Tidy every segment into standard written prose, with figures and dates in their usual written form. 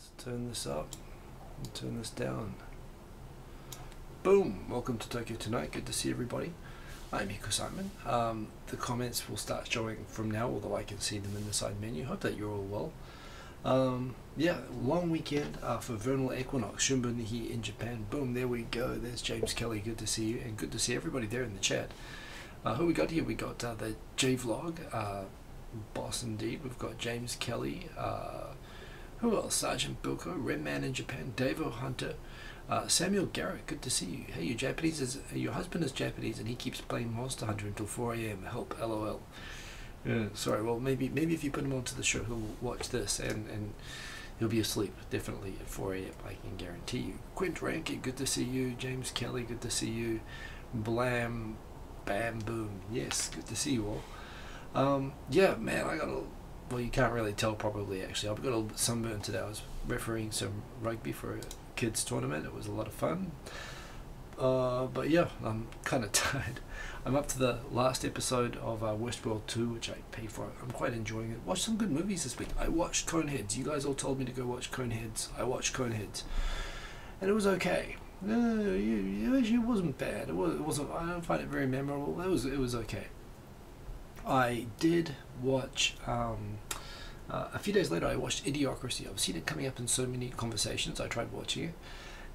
Let's turn this up and turn this down. Boom! Welcome to Tokyo Tonight. Good to see everybody. I'm Hiko Simon. The comments will start showing from now, although I can see them in the side menu. Hope that you're all well. Yeah, long weekend for vernal equinox, Shunbun here in Japan. Boom, there we go. There's James Kelly. Good to see you, and good to see everybody there in the chat. Who we got here? We got the J-Vlog, boss indeed. We've got James Kelly. Who else? Sergeant Bilko, Redman in Japan, Davo Hunter, Samuel Garrett. Good to see you. Hey, you Japanese? Your husband is Japanese, and he keeps playing Monster Hunter until 4 a.m. Help, LOL. Yeah, sorry. Well, maybe if you put him onto the show, he'll watch this and he'll be asleep definitely at 4 a.m. I can guarantee you. Quint Rankin, good to see you. James Kelly, good to see you. Blam, bam, boom. Yes, good to see you all. Yeah, man, I got a. Well, you can't really tell probably actually. I've got a little bit sunburned today. I was refereeing some rugby for a kids tournament. It was a lot of fun. But yeah, I'm kind of tired. I'm up to the last episode of Westworld 2, which I paid for. I'm quite enjoying it. Watched some good movies this week. I watched Coneheads. You guys all told me to go watch Coneheads. I watched Coneheads, and it was okay. It wasn't bad. It wasn't. I don't find it very memorable. It was okay. I did watch, a few days later I watched Idiocracy. I've seen it coming up in so many conversations. I tried watching it.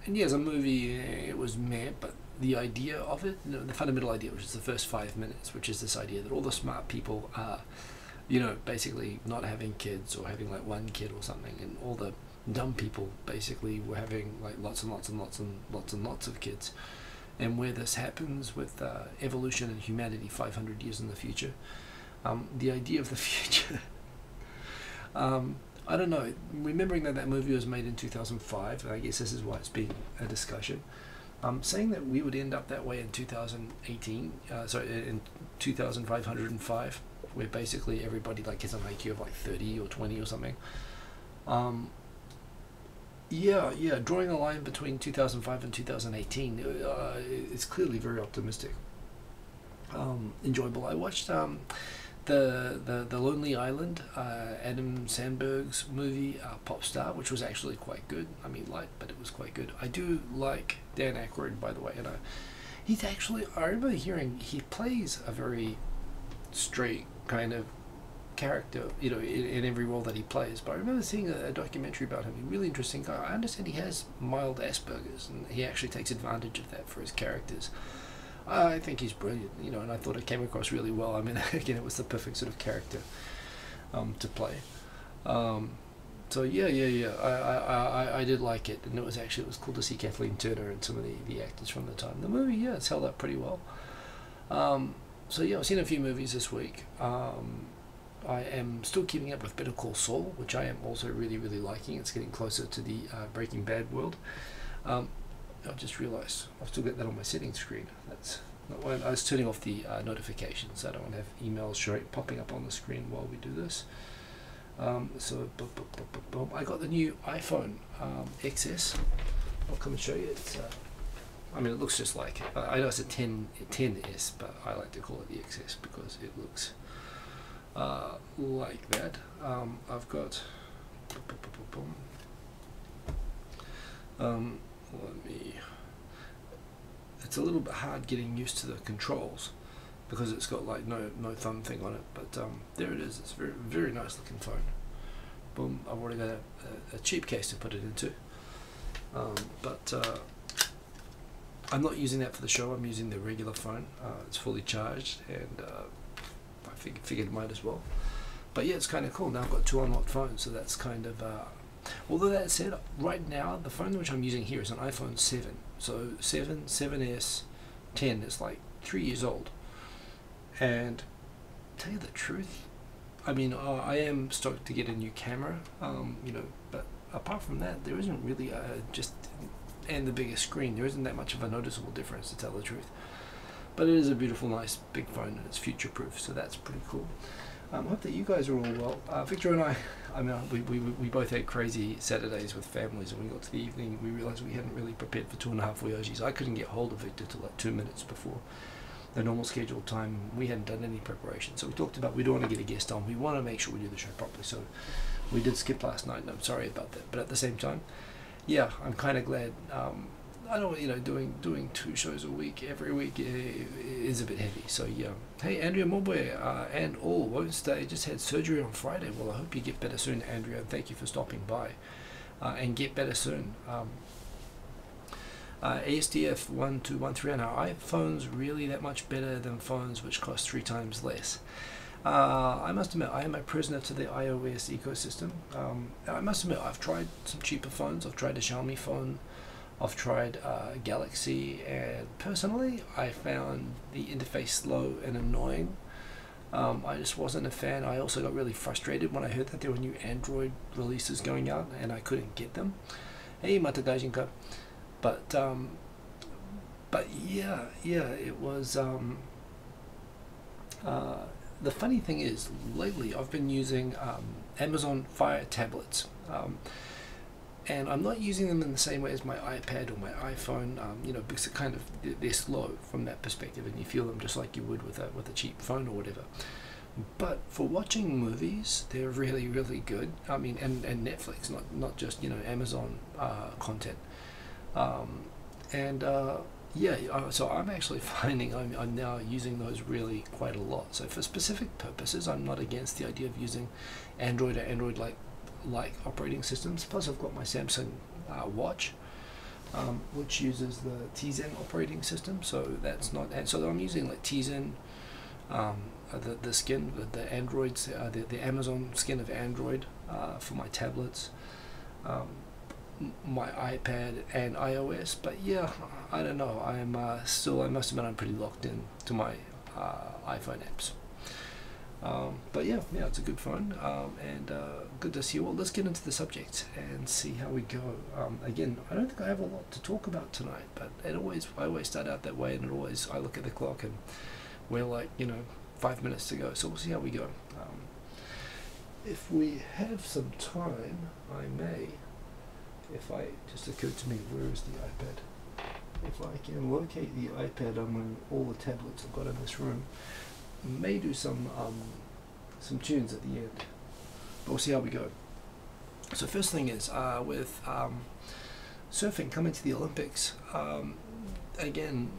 And yeah, as a movie, it was meh, but the idea of it, the fundamental idea, which is the first 5 minutes, which is this idea that all the smart people are, basically not having kids or having like one kid or something, and all the dumb people basically were having like lots and lots and lots and lots and lots of kids. And where this happens with evolution and humanity 500 years in the future. The idea of the future. I don't know. Remembering that movie was made in 2005, and I guess this is why it's been a discussion. Saying that we would end up that way in 2018, in 2505, where basically everybody like has an IQ of like 30 or 20 or something. Yeah, drawing a line between 2005 and 2018, it's clearly very optimistic. Enjoyable. I watched the Lonely Island, Adam Sandberg's movie, Pop Star, which was actually quite good. I mean, light, but it was quite good. I do like Dan Aykroyd, by the way, and he's actually, I remember hearing he plays a very straight kind of character, in every role that he plays. But I remember seeing a documentary about him. A really interesting guy. I understand he has mild Asperger's, and he actually takes advantage of that for his characters. I think he's brilliant, and I thought it came across really well. I mean, again, it was the perfect sort of character to play. So yeah, I did like it, and it was cool to see Kathleen Turner and some of the actors from the time. The movie, yeah, it's held up pretty well. So yeah, I've seen a few movies this week. I am still keeping up with Better Call Saul, which I am also really, really liking. It's getting closer to the Breaking Bad world. I just realised I've still got that on my settings screen. That's not why I was turning off the notifications. I don't want to have emails popping up on the screen while we do this. So boom. I got the new iPhone XS. I'll come and show you. It's, I mean, it looks just like it. I know it's a 10S, but I like to call it the XS because it looks like that. I've got it's a little bit hard getting used to the controls because it's got like no thumb thing on it, but there it is. It's a very, very nice looking phone. Boom. I've already got a cheap case to put it into, but I'm not using that for the show. I'm using the regular phone. It's fully charged, and I figured might as well. But yeah, it's kind of cool. Now I've got two unlocked phones, so that's kind of although that said, right now the phone which I'm using here is an iPhone 7. So 7S, 10 is like 3 years old. And tell you the truth, I mean, I am stoked to get a new camera, but apart from that, there isn't really and the bigger screen, there isn't that much of a noticeable difference, to tell the truth. But it is a beautiful, nice, big phone, and it's future-proof, so that's pretty cool. Hope that you guys are all well. Victor and I mean, we both had crazy Saturdays with families, and we got to the evening, we realised we hadn't really prepared for 2.5 Voyages. I couldn't get hold of Victor till like 2 minutes before the normal scheduled time. We hadn't done any preparation, so we talked about we don't want to get a guest on. We want to make sure we do the show properly. So We did skip last night, and I'm sorry about that. But at the same time, yeah, I'm kind of glad. I don't, doing 2 shows a week every week is a bit heavy. So yeah. Hey, Andrea Moboy and all won't stay. Just had surgery on Friday. Well, I hope you get better soon, Andrea. Thank you for stopping by, and get better soon. ASDF 1213. Are iPhones really that much better than phones which cost 3 times less? I must admit, I am a prisoner to the iOS ecosystem. I must admit, I've tried some cheaper phones. I've tried a Xiaomi phone. I've tried Galaxy, and personally, I found the interface slow and annoying. I just wasn't a fan. I also got really frustrated when I heard that there were new Android releases going out, and I couldn't get them. Hey, Mata Gaijin. But yeah, it was. The funny thing is, lately I've been using Amazon Fire tablets, and I'm not using them in the same way as my iPad or my iPhone. Because they're slow from that perspective, and you feel them just like you would with a cheap phone or whatever. But for watching movies, they're really, really good. I mean, and Netflix, not just Amazon content. So I'm actually finding I'm now using those really quite a lot. So for specific purposes, I'm not against the idea of using Android or Android-like operating systems. Plus, I've got my Samsung watch, which uses the Tizen operating system. So that's not. And so I'm using like Tizen, the skin, the Androids, the Amazon skin of Android for my tablets. My iPad and iOS, but yeah, I don't know. I'm still, I must admit, I'm pretty locked in to my iPhone apps. But yeah, it's a good phone, and good to see you all. Let's get into the subject and see how we go. Again, I don't think I have a lot to talk about tonight, but I always start out that way, and I look at the clock and we're like 5 minutes to go. So we'll see how we go. If we have some time, I may. Just occurred to me, where is the iPad? If I can locate the iPad among all the tablets I've got in this room, may do some tunes at the end. But we'll see how we go. So first thing is with surfing coming to the Olympics. Again,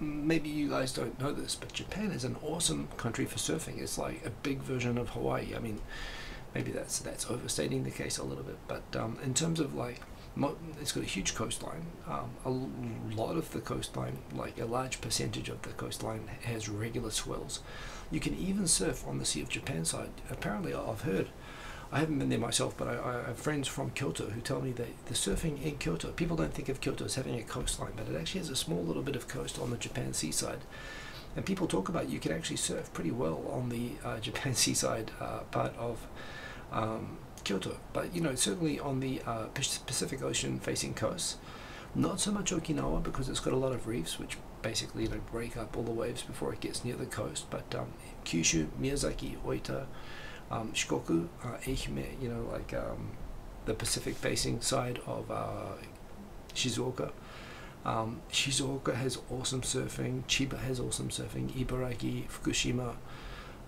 maybe you guys don't know this, but Japan is an awesome country for surfing. It's like a big version of Hawaii. I mean, maybe that's overstating the case a little bit, but in terms of it's got a huge coastline. A lot of the coastline, like a large percentage of the coastline, has regular swells. You can even surf on the Sea of Japan side. Apparently, I've heard, I haven't been there myself, but I have friends from Kyoto who tell me that the surfing in Kyoto, people don't think of Kyoto as having a coastline, but it actually has a small little bit of coast on the Japan seaside. And people talk about you can actually surf pretty well on the Japan seaside part of Kyoto, but certainly on the Pacific Ocean facing coast, not so much Okinawa because it's got a lot of reefs which basically break up all the waves before it gets near the coast. But Kyushu, Miyazaki, Oita, Shikoku, Ehime, the Pacific facing side of Shizuoka. Shizuoka has awesome surfing. Chiba has awesome surfing. Ibaraki, Fukushima.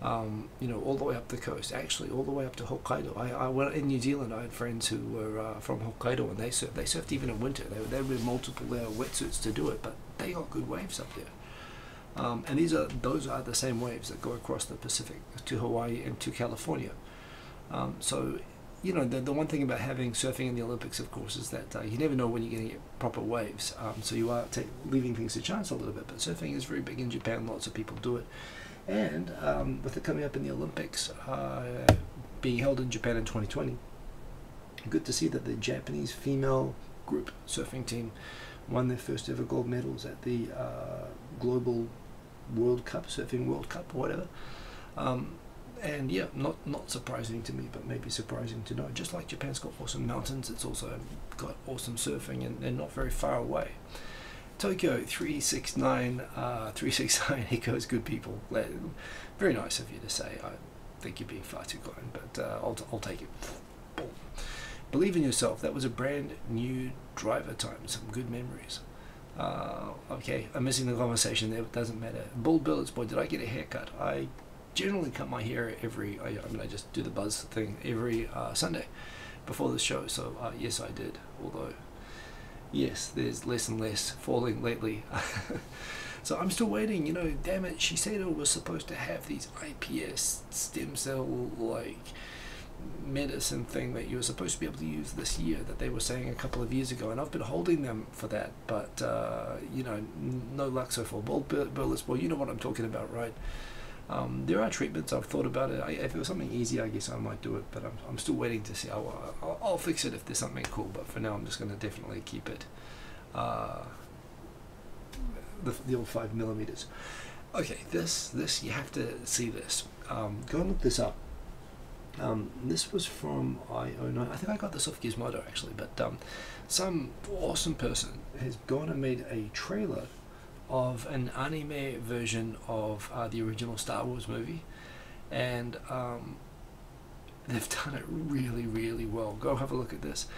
All the way up the coast, actually all the way up to Hokkaido. I went in New Zealand. I had friends who were from Hokkaido, and they surfed even in winter. They wear multiple layer wetsuits to do it, but they got good waves up there. And those are the same waves that go across the Pacific to Hawaii and to California. So the one thing about having surfing in the Olympics, of course, is that you never know when you're going to get proper waves. So you are leaving things to chance a little bit. But surfing is very big in Japan. Lots of people do it. And with it coming up in the Olympics, being held in Japan in 2020, good to see that the Japanese female group surfing team won their first ever gold medals at the Global World Cup, Surfing World Cup, or whatever. And yeah, not surprising to me, but maybe surprising to know. Just like Japan's got awesome mountains, it's also got awesome surfing, and not very far away. Tokyo 369, 369 echoes good people. Very nice of you to say. I think you're being far too kind, but I'll take it. Boom. Believe in yourself. That was a brand new driver time. Some good memories. Okay, I'm missing the conversation there. It doesn't matter. Bull Billets, boy, did I get a haircut? I generally cut my hair every, I mean, I just do the buzz thing every Sunday before the show. So yes, I did. Although, yes, there's less and less falling lately. So I'm still waiting, you know, damn it, Shiseido was supposed to have these IPS stem cell, like, medicine thing that you were supposed to be able to use this year that they were saying a couple of years ago, and I've been holding them for that, but, you know, no luck so far. Well, Burlesboy, you know what I'm talking about, right? There are treatments, I've thought about it. If it was something easy, I guess I might do it, but I'm still waiting to see. I'll fix it if there's something cool, but for now I'm just going to definitely keep it the old 5mm. Okay, this you have to see this. Go and look this up. This was from I09. I think I got this off Gizmodo actually, but some awesome person has gone and made a trailer of an anime version of the original Star Wars movie, and they've done it really, really well. Go have a look at this.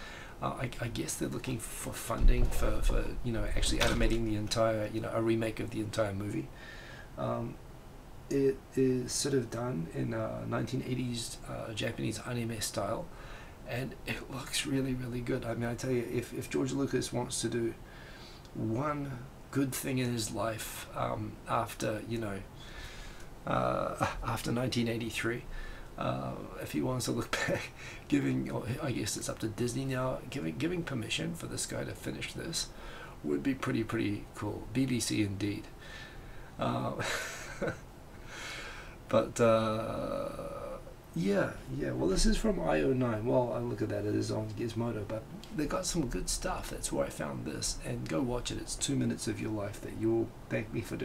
I guess they're looking for funding for you know, actually animating the entire, you know, a remake of the entire movie. It is sort of done in 1980s Japanese anime style, and it looks really, really good. I mean, I tell you, if George Lucas wants to do one good thing in his life after, you know, after 1983, if he wants to look back, I guess it's up to Disney now, giving permission for this guy to finish this would be pretty cool. BBC indeed. But yeah, well, this is from IO9. Well, I look at that, it is on Gizmodo, but they got some good stuff. That's where I found this, and go watch it. It's 2 minutes of your life that you'll thank me for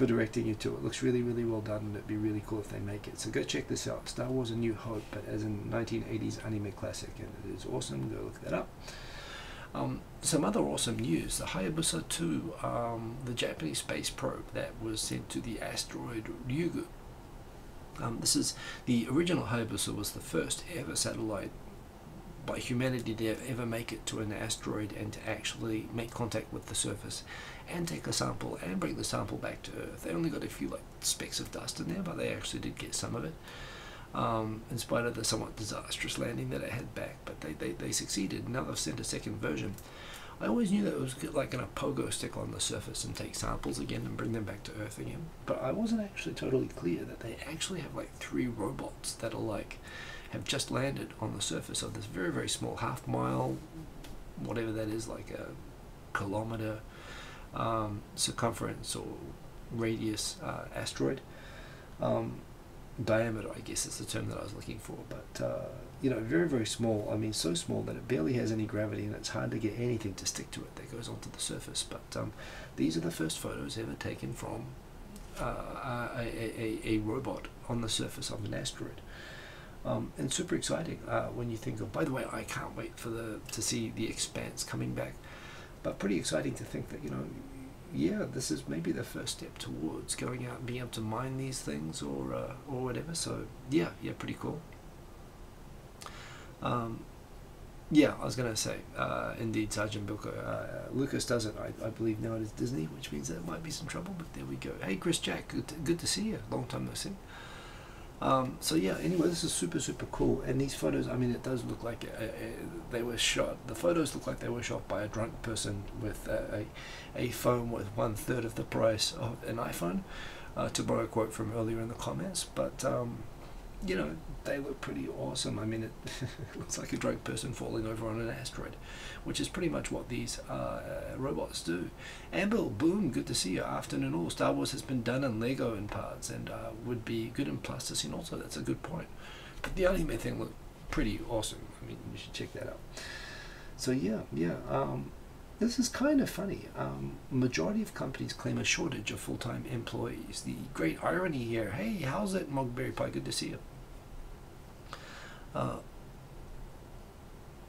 directing you to. It looks really, really well done, and it'd be really cool if they make it. So go check this out. Star Wars: A New Hope, but as in 1980s anime classic, and it is awesome. Go look that up. Some other awesome news: the Hayabusa 2, the Japanese space probe that was sent to the asteroid Ryugu. This is the original Hayabusa, was the first ever satellite by humanity to ever make it to an asteroid and to actually make contact with the surface and take a sample and bring the sample back to Earth. They only got a few like specks of dust in there, but they actually did get some of it, in spite of the somewhat disastrous landing that it had back. But they succeeded. Now they've sent a second version. I always knew that it was like in a pogo stick on the surface and take samples again and bring them back to Earth again. But I wasn't actually totally clear that they actually have like 3 robots that are like, have just landed on the surface of this very, very small half-mile, whatever that is, like a kilometer circumference or radius asteroid. Diameter, I guess is the term that I was looking for, but you know, very, very small. I mean, so small that it barely has any gravity, and it's hard to get anything to stick to it that goes onto the surface. But these are the first photos ever taken from a robot on the surface of an asteroid, and super exciting when you think of. By the way, I can't wait for to see the Expanse coming back, but pretty exciting to think that, you know, yeah, this is maybe the first step towards going out and being able to mine these things or whatever. So yeah, pretty cool. Yeah, I was going to say, indeed, Sergeant Bilko. Lucas does it, I believe now it is Disney, which means there might be some trouble, but there we go. Hey, Chris Jack, good to see you. Long time no see. So yeah, anyway, this is super, super cool. And these photos, I mean, it does look like they were shot. The photos look like they were shot by a drunk person with a phone with 1/3 of the price of an iPhone, to borrow a quote from earlier in the comments. But you know, they look pretty awesome. I mean, it looks like a drunk person falling over on an asteroid, which is pretty much what these robots do. Ambil, boom, good to see you. Afternoon all. Star Wars has been done in Lego in parts, and would be good in plasticine also. That's a good point. But the anime thing looked pretty awesome. I mean, you should check that out. So yeah. This is kind of funny. Majority of companies claim a shortage of full-time employees. The great irony here. Hey, how's it, Mogberry Pie? Good to see you.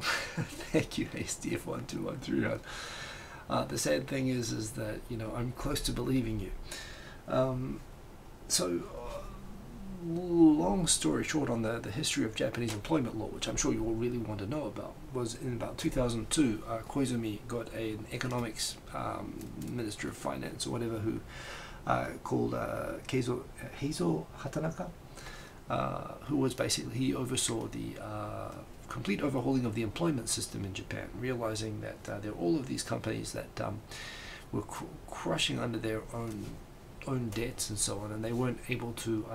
Thank you, HDF12131. The sad thing is that, you know, I'm close to believing you. So, long story short, on the history of Japanese employment law, which I'm sure you all really want to know about, was in about 2002, Koizumi got an economics minister of finance or whatever who called Heizo Hatanaka, who was basically, he oversaw the complete overhauling of the employment system in Japan, realizing that there were all of these companies that were crushing under their own debts and so on, and they weren't able to,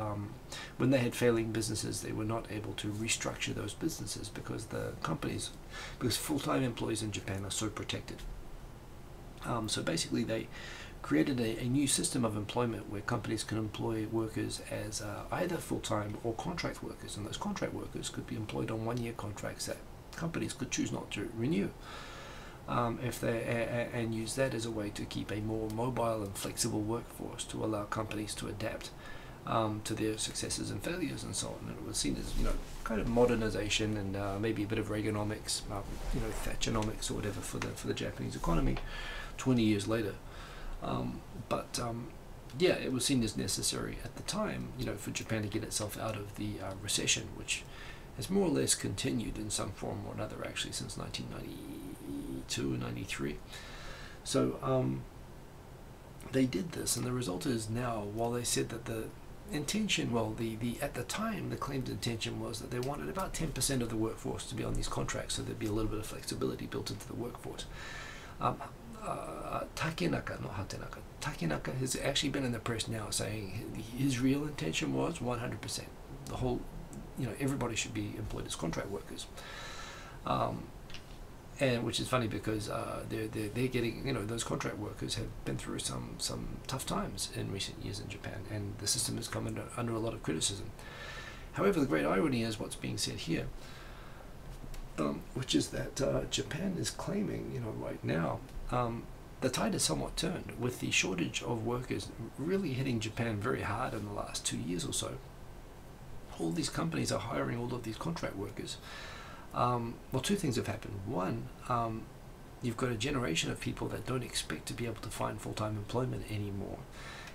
when they had failing businesses, they were not able to restructure those businesses because full-time employees in Japan are so protected. So basically they created a new system of employment where companies can employ workers as either full-time or contract workers, and those contract workers could be employed on one-year contracts that companies could choose not to renew, and use that as a way to keep a more mobile and flexible workforce to allow companies to adapt to their successes and failures and so on. And it was seen as, kind of modernization and maybe a bit of Reaganomics, Thatcheronomics or whatever for the Japanese economy 20 years later. Yeah, it was seen as necessary at the time, for Japan to get itself out of the recession, which has more or less continued in some form or another actually since 1992 and 93. So they did this, and the result is now, while they said that the intention, at the time the claimed intention was that they wanted about 10% of the workforce to be on these contracts, so there'd be a little bit of flexibility built into the workforce. Takenaka has actually been in the press now saying his real intention was 100%. The whole, everybody should be employed as contract workers. And which is funny because they're getting, those contract workers have been through some tough times in recent years in Japan, and the system has come under a lot of criticism. However, the great irony is what's being said here, which is that Japan is claiming, right now, the tide has somewhat turned with the shortage of workers really hitting Japan very hard in the last 2 years or so. All these companies are hiring all of these contract workers. Well, two things have happened. One, you've got a generation of people that don't expect to be able to find full-time employment anymore,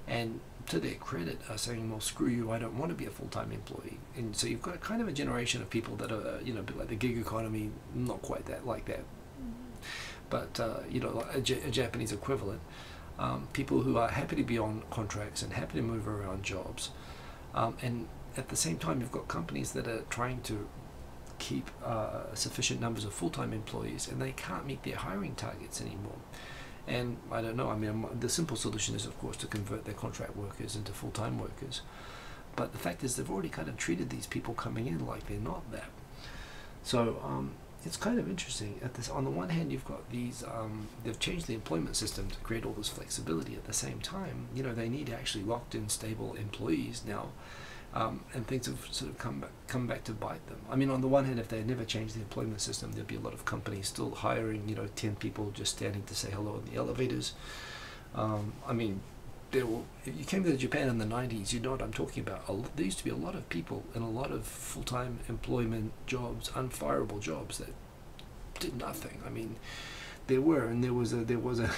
and to their credit are saying, well, screw you, I don't want to be a full-time employee. And so you've got kind of a generation of people that are, a bit like the gig economy, not quite that like that, but like a Japanese equivalent, people who are happy to be on contracts and happy to move around jobs, and at the same time you've got companies that are trying to keep sufficient numbers of full-time employees, and they can't meet their hiring targets anymore. And I don't know, the simple solution is of course to convert their contract workers into full-time workers, but the fact is they've already kind of treated these people coming in like they're not that. So it's kind of interesting. On the one hand, you've got these, they've changed the employment system to create all this flexibility. At the same time, they need actually locked-in, stable employees now, and things have sort of come back to bite them. On the one hand, if they had never changed the employment system, there'd be a lot of companies still hiring, 10 people just standing to say hello in the elevators. If you came to Japan in the 90s, you know what I'm talking about. There used to be a lot of people in a lot of full-time employment jobs, unfireable jobs that did nothing. There was a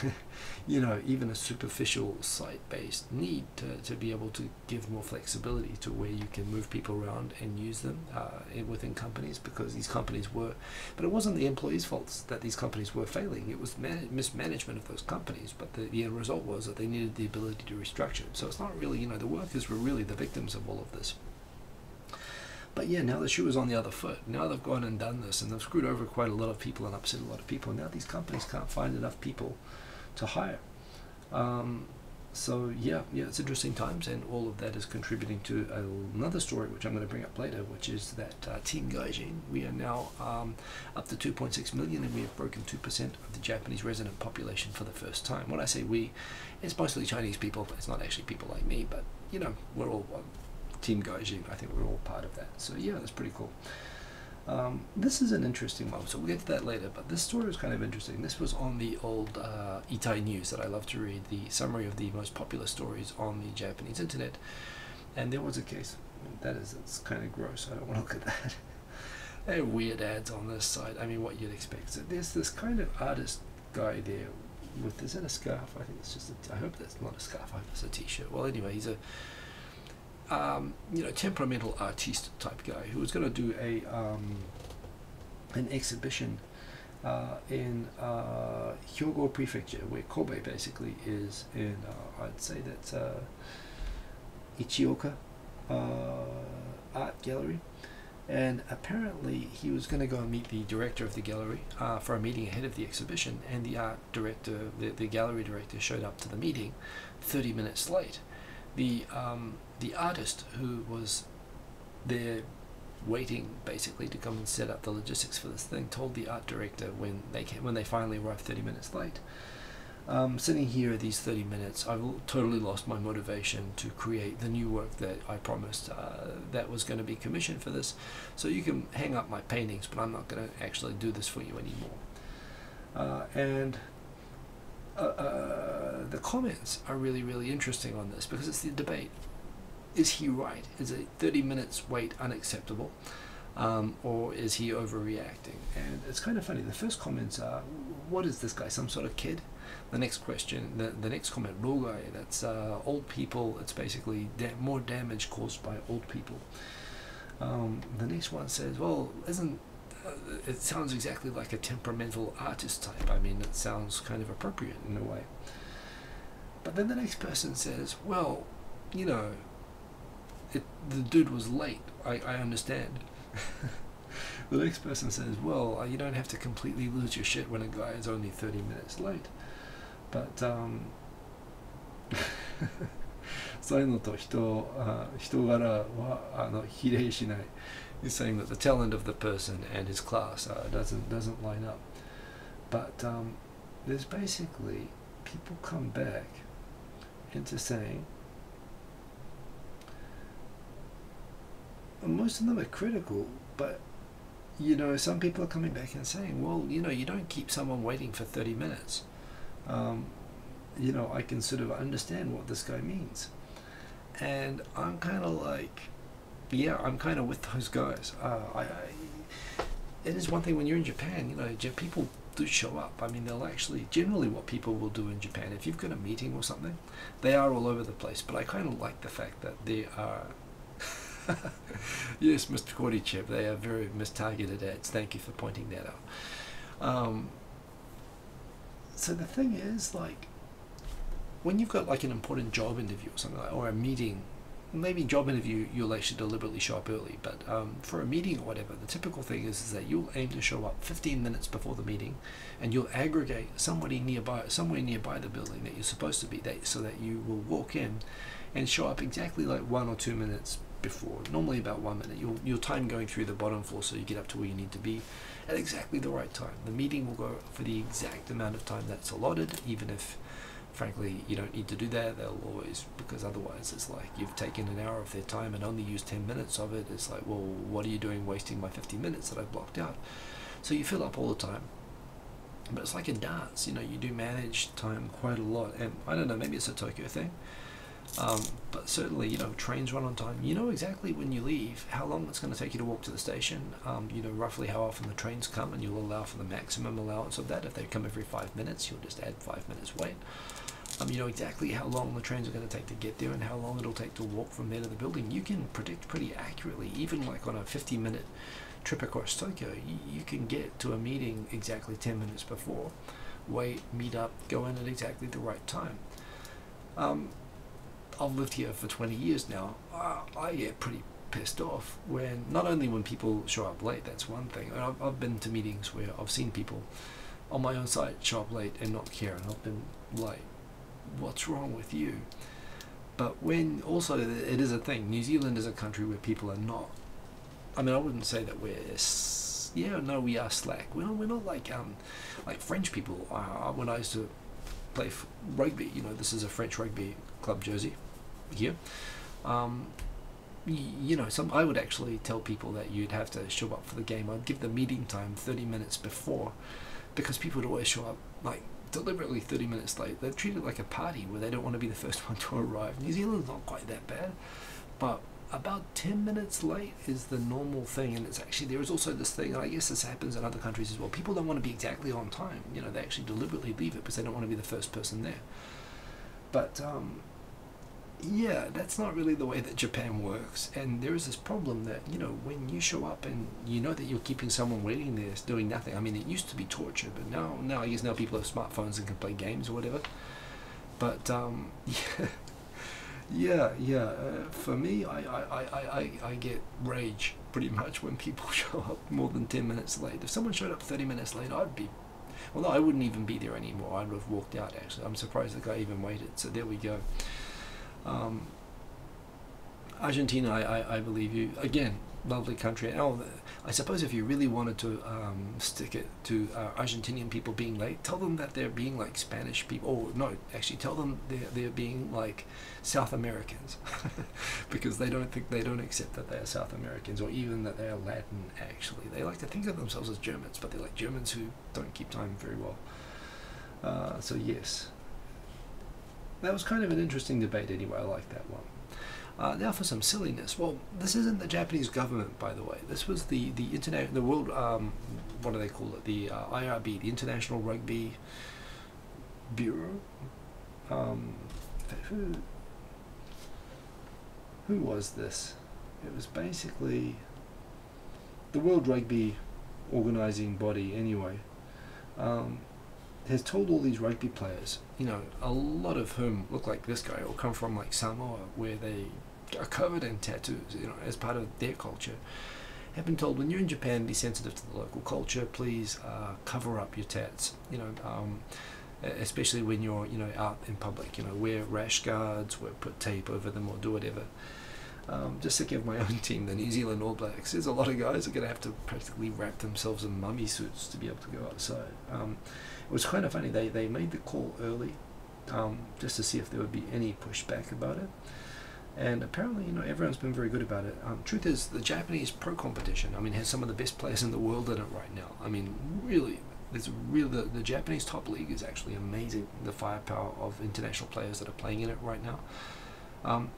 even a superficial site-based need to be able to give more flexibility to where you can move people around and use them within companies, because these companies were, but it wasn't the employees' faults that these companies were failing. It was mismanagement of those companies, but the end result was that they needed the ability to restructure. So it's not really, the workers were really the victims of all of this. But yeah, now the shoe is on the other foot. Now they've gone and done this, and they've screwed over quite a lot of people and upset a lot of people. Now these companies can't find enough people to hire. So yeah, it's interesting times, and all of that is contributing to another story, which I'm going to bring up later, which is that Team Gaijin, we are now up to 2.6 million, and we have broken 2% of the Japanese resident population for the first time. When I say we, it's mostly Chinese people. It's not actually people like me, but we're all Team Gaijin. I think we're all part of that. So yeah, that's pretty cool. This is an interesting one, so we'll get to that later, but this story was kind of interesting. This was on the old Itai News that I love to read, the summary of the most popular stories on the Japanese internet, and there was a case. It's kind of gross. I don't want to look at that. They have weird ads on this site. What you'd expect. So there's this kind of artist guy there with, is that a scarf? I think it's just I hope that's not a scarf. I hope it's a t-shirt. Well, anyway, he's a temperamental artiste type guy who was going to do an exhibition in Hyogo Prefecture, where Kobe basically is in, I'd say that's Ichioka Art Gallery. And apparently he was going to go and meet the director of the gallery for a meeting ahead of the exhibition, and the art director, the gallery director, showed up to the meeting 30 minutes late. The artist who was there waiting basically to come and set up the logistics for this thing told the art director when they finally arrived 30 minutes late, sitting here at these 30 minutes, I've totally lost my motivation to create the new work that I promised that was going to be commissioned for this. So you can hang up my paintings, but I'm not going to actually do this for you anymore. The comments are really, really interesting on this, because it's the debate. Is he right? Is a 30 minutes wait unacceptable? Or is he overreacting? And it's kind of funny. The first comments are, what is this guy, some sort of kid? The next question, the next comment, rogai, that's old people. It's basically more damage caused by old people. The next one says, well, it sounds exactly like a temperamental artist type. I mean, it sounds kind of appropriate in a way. But then the next person says, well, you know, the dude was late. I understand. The next person says, well, you don't have to completely lose your shit when a guy is only 30 minutes late. But, そういうのと人柄は比例しない. He's saying that the talent of the person and his class doesn't line up. But there's basically people come back into saying, most of them are critical, but you know, some people are coming back and saying, well, you know, you don't keep someone waiting for 30 minutes. You know, I can sort of understand what this guy means. And I'm kind of like, yeah, I'm kind of with those guys. It is one thing when you're in Japan, you know, people do show up. I mean, they'll actually, generally what people will do in Japan, if you've got a meeting or something, they are all over the place. But I kind of like the fact that they are, yes, Mr. Korichev, they are very mistargeted ads. Thank you for pointing that out. So the thing is, like, when you've got like an important job interview or something like, or a meeting, maybe job interview, you'll actually deliberately show up early, but for a meeting or whatever, the typical thing is that you'll aim to show up 15 minutes before the meeting, and you'll aggregate somewhere nearby the building that you're supposed to be, so that you will walk in and show up exactly like 1 or 2 minutes before, normally about 1 minute. You'll time going through the bottom floor so you get up to where you need to be at exactly the right time. The meeting will go for the exact amount of time that's allotted, even if frankly you don't need to do that. They'll always, because otherwise it's like you've taken an hour of their time and only used 10 minutes of it. It's like, well, what are you doing wasting my 50 minutes that I've blocked out? So you fill up all the time. But it's like a dance, you know, you do manage time quite a lot. And I don't know, maybe it's a Tokyo thing. But certainly, you know, trains run on time. You know exactly when you leave, how long it's going to take you to walk to the station. You know roughly how often the trains come, and you'll allow for the maximum allowance of that. If they come every 5 minutes, you'll just add 5 minutes wait. You know exactly how long the trains are going to take to get there and how long it'll take to walk from there to the building. You can predict pretty accurately, even like on a 50-minute trip across Tokyo, you can get to a meeting exactly 10 minutes before, wait, meet up, go in at exactly the right time. I've lived here for 20 years now. I get pretty pissed off when, not only when people show up late, that's one thing. I've been to meetings where I've seen people on my own site show up late and not care, and I've been like, what's wrong with you? But when also, it is a thing, New Zealand is a country where people are not, I mean, I wouldn't say that we are slack. We're not like French people are. When I used to play rugby, you know, this is a French rugby club jersey here. You know, I would actually tell people that you'd have to show up for the game. I'd give the meeting time 30 minutes before, because people would always show up like deliberately 30 minutes late. They're treated like a party where they don't want to be the first one to arrive. New Zealand's not quite that bad, but about 10 minutes late is the normal thing. And it's actually, there is also this thing, and I guess this happens in other countries as well, people don't want to be exactly on time. You know, they actually deliberately leave it because they don't want to be the first person there. But yeah, that's not really the way that Japan works. And there is this problem that, you know, when you show up and you know that you're keeping someone waiting there doing nothing. I mean, it used to be torture, but now I guess now people have smartphones and can play games or whatever. But yeah, for me, I get rage pretty much when people show up more than 10 minutes late. If someone showed up 30 minutes late, I'd be, well, no, I wouldn't even be there anymore. I'd have walked out, actually. I'm surprised the guy even waited. So there we go. Argentina, I believe you. Again, lovely country. Oh, I suppose if you really wanted to stick it to Argentinian people being late, tell them that they're being like Spanish people. Oh no, actually, tell them they're being like South Americans, because they don't accept that they are South Americans or even that they are Latin. Actually, they like to think of themselves as Germans, but they're like Germans who don't keep time very well. So yes, that was kind of an interesting debate. Anyway, I like that one. Now for some silliness. Well, this isn't the Japanese government, by the way. This was the internet, the world. What do they call it? The IRB, the International Rugby Bureau. Who was this? It was basically the World Rugby organizing body. Anyway, has told all these rugby players, you know, a lot of whom look like this guy or come from like Samoa, where they are covered in tattoos, you know, as part of their culture, have been told, when you're in Japan, be sensitive to the local culture. Please cover up your tats, you know, especially when you're, you know, out in public. You know, wear rash guards, put tape over them, or do whatever. Just to give my own team, the New Zealand All Blacks, there's a lot of guys who are going to have to practically wrap themselves in mummy suits to be able to go outside. It was kind of funny. They made the call early, just to see if there would be any pushback about it. And apparently, you know, everyone's been very good about it. Truth is, the Japanese pro competition, I mean, has some of the best players in the world in it right now. I mean, really, the Japanese top league is actually amazing. The firepower of international players that are playing in it right now.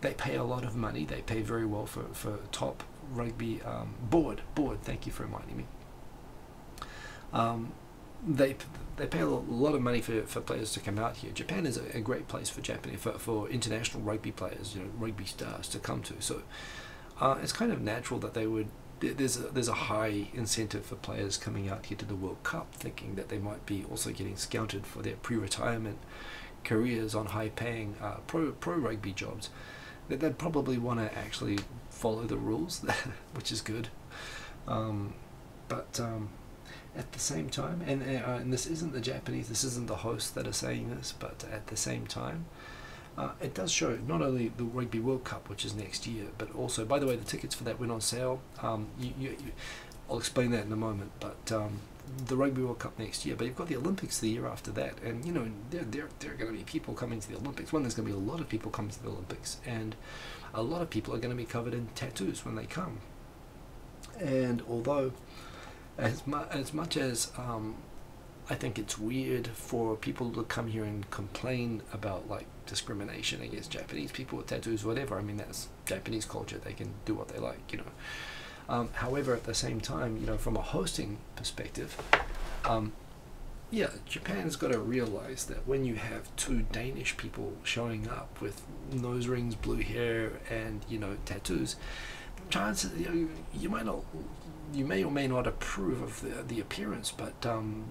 They pay a lot of money. They pay very well for top rugby board. Thank you for reminding me. They pay a lot of money for players to come out here. Japan is a great place for for international rugby players, you know, rugby stars to come to. So it's kind of natural that they would. There's a high incentive for players coming out here to the World Cup, thinking that they might be also getting scouted for their pre-retirement careers on high-paying pro rugby jobs. They'd probably want to actually follow the rules, which is good. But at the same time, and this isn't the Japanese, this isn't the hosts that are saying this, but at the same time, it does show not only the Rugby World Cup, which is next year, but also, by the way, the tickets for that went on sale. I'll explain that in a moment, but the Rugby World Cup next year, but you've got the Olympics the year after that, and you know, there are going to be people coming to the Olympics. One, there's going to be a lot of people coming to the Olympics, and a lot of people are going to be covered in tattoos when they come. And although as much as I think it's weird for people to come here and complain about like discrimination against Japanese people with tattoos, whatever. I mean, that's Japanese culture. They can do what they like, you know. However, at the same time, you know, from a hosting perspective, yeah, Japan's got to realize that when you have two Danish people showing up with nose rings, blue hair, and, you know, tattoos, chances, you may or may not approve of the appearance, but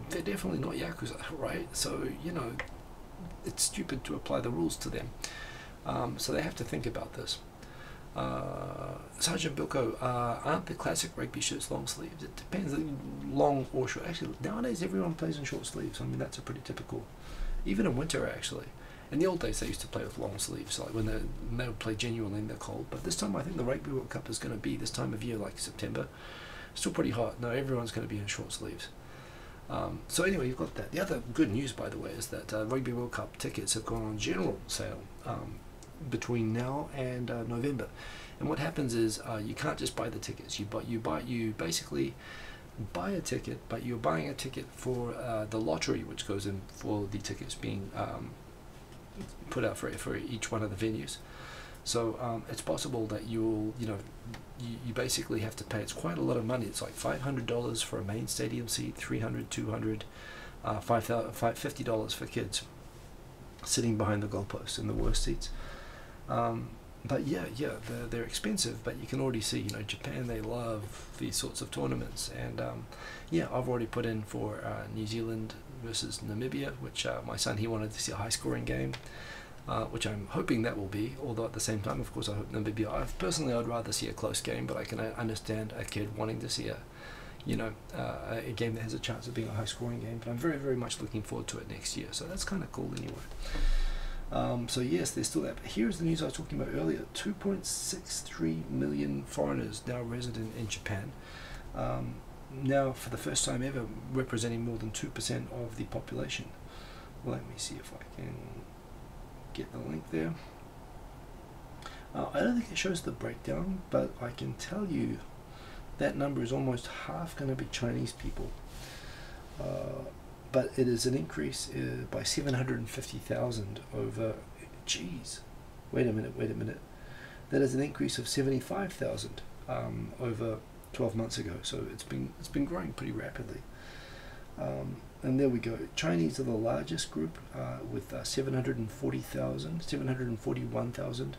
they're definitely not Yakuza, right? So, you know, it's stupid to apply the rules to them. So they have to think about this. Sergeant Bilko, aren't the classic rugby shirts long sleeves? It depends, long or short. Actually, nowadays everyone plays in short sleeves. I mean, that's a pretty typical, even in winter actually. In the old days they used to play with long sleeves, like when they would play genuinely in the cold. But this time I think the Rugby World Cup is going to be this time of year, like September. Still pretty hot. No, everyone's going to be in short sleeves. So anyway, you've got that. The other good news, by the way, is that Rugby World Cup tickets have gone on general sale between now and November. And what happens is you can't just buy the tickets. You basically buy a ticket, but you're buying a ticket for the lottery, which goes in for the tickets being put out for each one of the venues. So it's possible that you basically have to pay. It's quite a lot of money. It's like $500 for a main stadium seat, $300, $200, $50 for kids sitting behind the goalpost in the worst seats. But yeah, they're expensive, but you can already see, Japan, they love these sorts of tournaments. And yeah, I've already put in for New Zealand versus Namibia, which my son, he wanted to see a high-scoring game, which I'm hoping that will be, although at the same time, of course, I hope Namibia. I'd rather see a close game, but I can understand a kid wanting to see a game that has a chance of being a high-scoring game. But I'm very, very much looking forward to it next year, so that's kind of cool anyway. So yes, there's still that. But here's the news I was talking about earlier. 2.63 million foreigners now resident in Japan. Now, for the first time ever, representing more than 2% of the population. Let me see if I can get the link there. I don't think it shows the breakdown, but I can tell you that number is almost half going to be Chinese people. But it is an increase by 750,000 over, geez, wait a minute. That is an increase of 75,000 over 12 months ago. So it's been growing pretty rapidly. And there we go. Chinese are the largest group with 741,000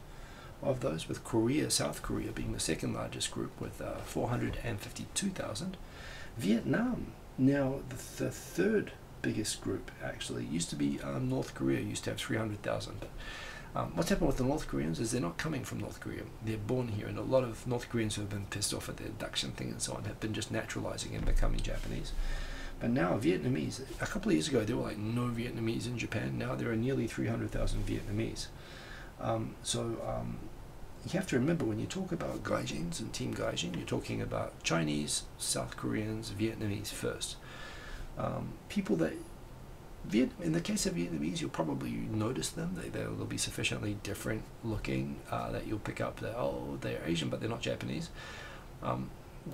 of those, with South Korea being the second largest group with 452,000. Vietnam, now the third biggest group, actually. Used to be North Korea, used to have 300,000. But what's happened with the North Koreans is they're not coming from North Korea. They're born here, and a lot of North Koreans who have been pissed off at the induction thing and so on have been just naturalizing and becoming Japanese. But now Vietnamese, a couple of years ago there were like no Vietnamese in Japan. Now there are nearly 300,000 Vietnamese. You have to remember, when you talk about Gaijins and Team Gaijin, you're talking about Chinese, South Koreans, Vietnamese first. People that, in the case of Vietnamese, you'll probably notice them. They'll be sufficiently different looking that you'll pick up that, oh, they're Asian, but they're not Japanese.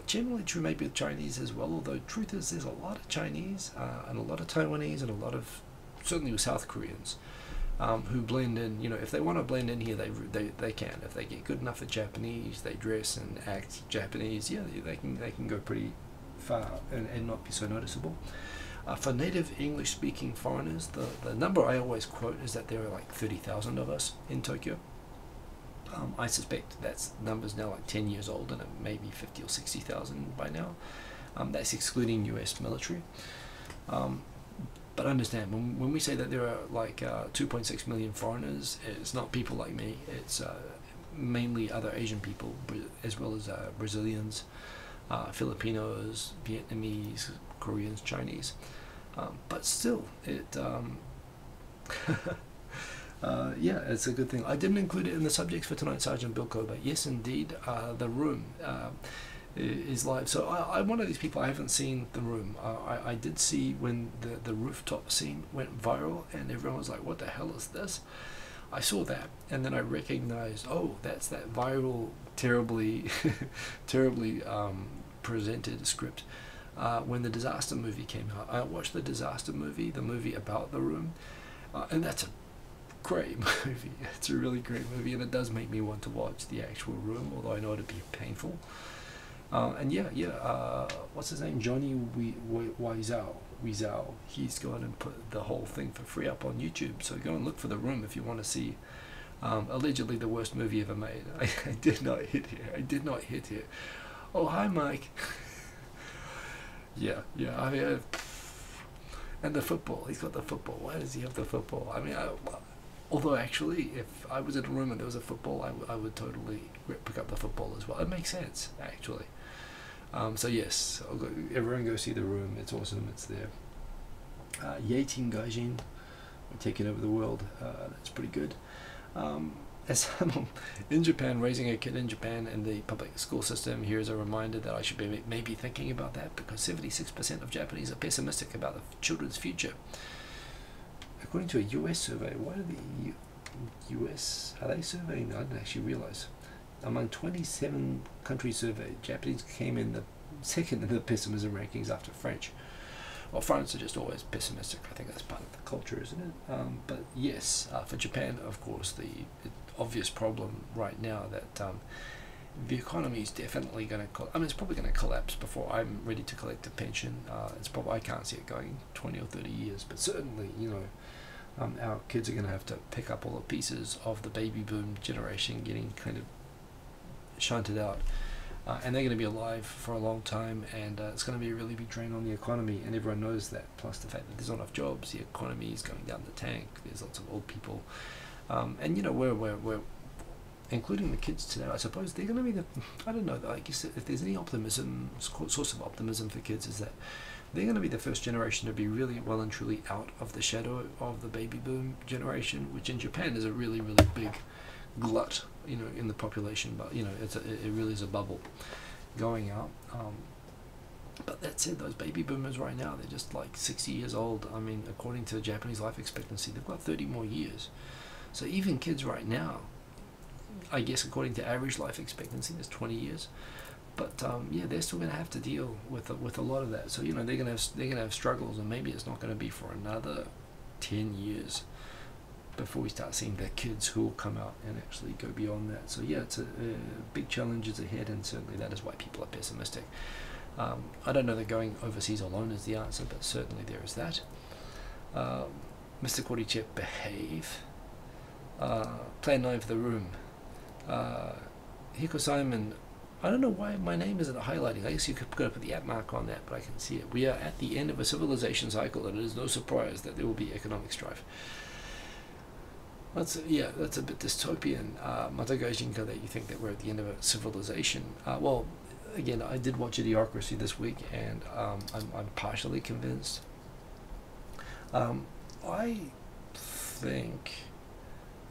Generally true maybe with Chinese as well, although truth is there's a lot of Chinese and a lot of Taiwanese and a lot of, certainly with South Koreans, who blend in. If they want to blend in here, they can. If they get good enough at Japanese, they dress and act Japanese, yeah, they can go pretty far and not be so noticeable. For native English-speaking foreigners, the number I always quote is that there are like 30,000 of us in Tokyo. I suspect that number's now like 10 years old, and it may be 50 or 60,000 by now. That's excluding US military. But understand, when we say that there are like 2.6 million foreigners, it's not people like me. It's mainly other Asian people, as well as Brazilians, Filipinos, Vietnamese, Koreans, Chinese. But still, yeah, it's a good thing. I didn't include it in the subjects for tonight, Sergeant Bilko, but yes, indeed, The Room is live. So I'm one of these people. I haven't seen The Room. I did see when the rooftop scene went viral, and everyone was like, "What the hell is this?" I saw that, and then I recognized, oh, that's that viral, terribly, terribly presented script. When the Disaster movie came out, I watched the Disaster movie, the movie about The Room, and that's a great movie. It's a really great movie, and it does make me want to watch the actual Room, although I know it'd be painful. And what's his name? Johnny Wiseau. He's gone and put the whole thing for free up on YouTube. So go and look for The Room if you want to see allegedly the worst movie ever made. I did not hit here. Oh, hi, Mike. yeah. I mean, and the football. He's got the football. Why does he have the football? I mean, although actually, if I was in a room and there was a football, I would totally pick up the football as well. It makes sense, actually. So yes, everyone go see The Room. It's awesome. It's there. Team Gaijin, we're taking over the world. That's pretty good. As someone in Japan, raising a kid in Japan in the public school system, here's a reminder that I should be maybe thinking about that, because 76% of Japanese are pessimistic about the children's future. According to a US survey, why do the US, are they surveying? I didn't actually realize. Among 27 countries surveyed, Japanese came in the second in the pessimism rankings after French. Well, France are just always pessimistic. I think that's part of the culture, isn't it? But yes, for Japan, of course, the obvious problem right now that the economy is definitely going to, it's probably going to collapse before I'm ready to collect a pension. I can't see it going 20 or 30 years, but certainly, Our kids are going to have to pick up all the pieces of the baby boom generation getting kind of shunted out. And they're going to be alive for a long time, and it's going to be a really big drain on the economy, and everyone knows that. Plus the fact that there's not enough jobs, the economy is going down the tank. There's lots of old people, and you know we're including the kids today. I suppose they're going to be the, I don't know. I guess if there's any optimism, source of optimism for kids is that they're going to be the first generation to be really well and truly out of the shadow of the baby boom generation, which in Japan is a really big glut, you know, in the population, but you know it really is a bubble going out. But that said, those baby boomers right now, they're just like 60 years old. I mean, according to Japanese life expectancy, they've got 30 more years. So even kids right now, I guess according to average life expectancy, there's 20 years. But yeah, they're still going to have to deal with a lot of that. So you know they're going to have struggles, and maybe it's not going to be for another 10 years before we start seeing the kids who will come out and actually go beyond that. So yeah, it's a big challenges ahead, and certainly that is why people are pessimistic. I don't know that going overseas alone is the answer, but certainly there is that. Mr. Korichep, behave. Plan 9 for the room. Hiko Simon, I don't know why my name isn't highlighting. I guess you could put the @ mark on that, but I can see it. We are at the end of a civilization cycle, and it is no surprise that there will be economic strife. That's a bit dystopian. Mata Gaijinka, that you think that we're at the end of a civilization. Well, again, I did watch Idiocracy this week, and I'm partially convinced. I think,